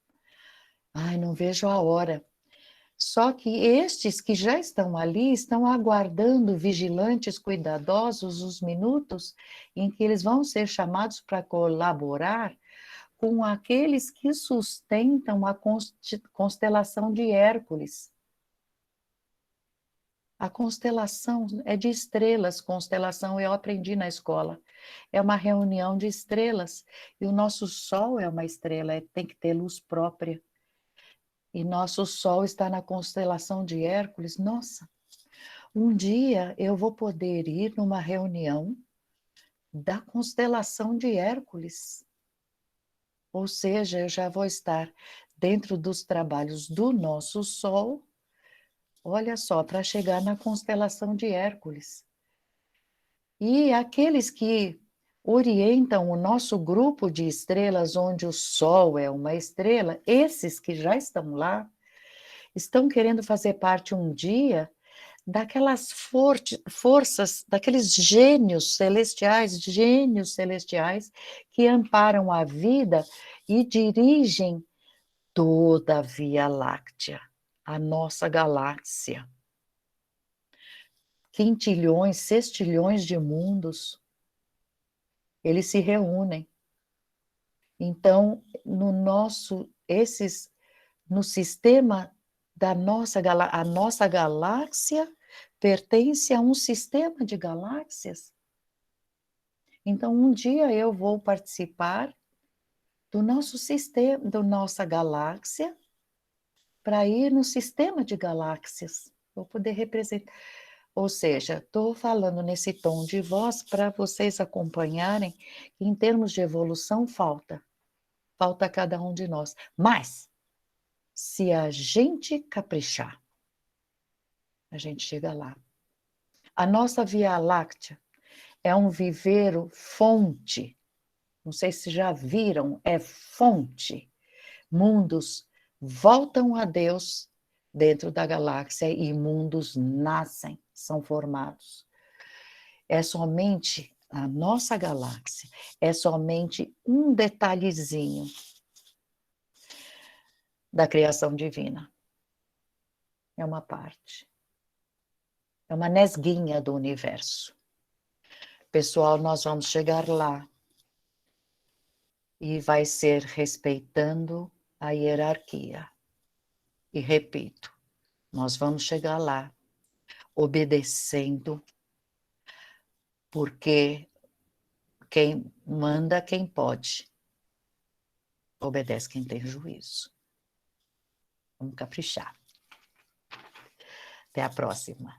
Speaker 1: Ai, não vejo a hora. Só que estes que já estão ali estão aguardando, vigilantes, cuidadosos, os minutos em que eles vão ser chamados para colaborar com aqueles que sustentam a constelação de Hércules. A constelação é de estrelas, constelação eu aprendi na escola. É uma reunião de estrelas, e o nosso Sol é uma estrela, tem que ter luz própria. E nosso Sol está na constelação de Hércules. Nossa, um dia eu vou poder ir numa reunião da constelação de Hércules. Ou seja, eu já vou estar dentro dos trabalhos do nosso Sol, olha só, para chegar na constelação de Hércules. E aqueles que orientam o nosso grupo de estrelas, onde o Sol é uma estrela, esses que já estão lá, estão querendo fazer parte um dia daquelas forças, daqueles gênios celestiais que amparam a vida e dirigem toda a Via Láctea, a nossa galáxia. Quintilhões, sextilhões de mundos, eles se reúnem. Então, no sistema da a nossa galáxia pertence a um sistema de galáxias. Então, um dia eu vou participar do nosso sistema, da nossa galáxia, para ir no sistema de galáxias. Vou poder representar. Ou seja, estou falando nesse tom de voz para vocês acompanharem que, em termos de evolução, falta cada um de nós. Mas, se a gente caprichar, a gente chega lá. A nossa Via Láctea é um viveiro fonte. Não sei se já viram, é fonte. Mundos voltam a Deus dentro da galáxia e mundos nascem, são formados. É somente a nossa galáxia, é somente um detalhezinho da criação divina. É uma parte. É uma nesguinha do universo. Pessoal, nós vamos chegar lá. E vai ser respeitando a hierarquia. E repito, nós vamos chegar lá obedecendo, porque quem manda, quem pode. Obedece quem tem juízo. Vamos caprichar. Até a próxima.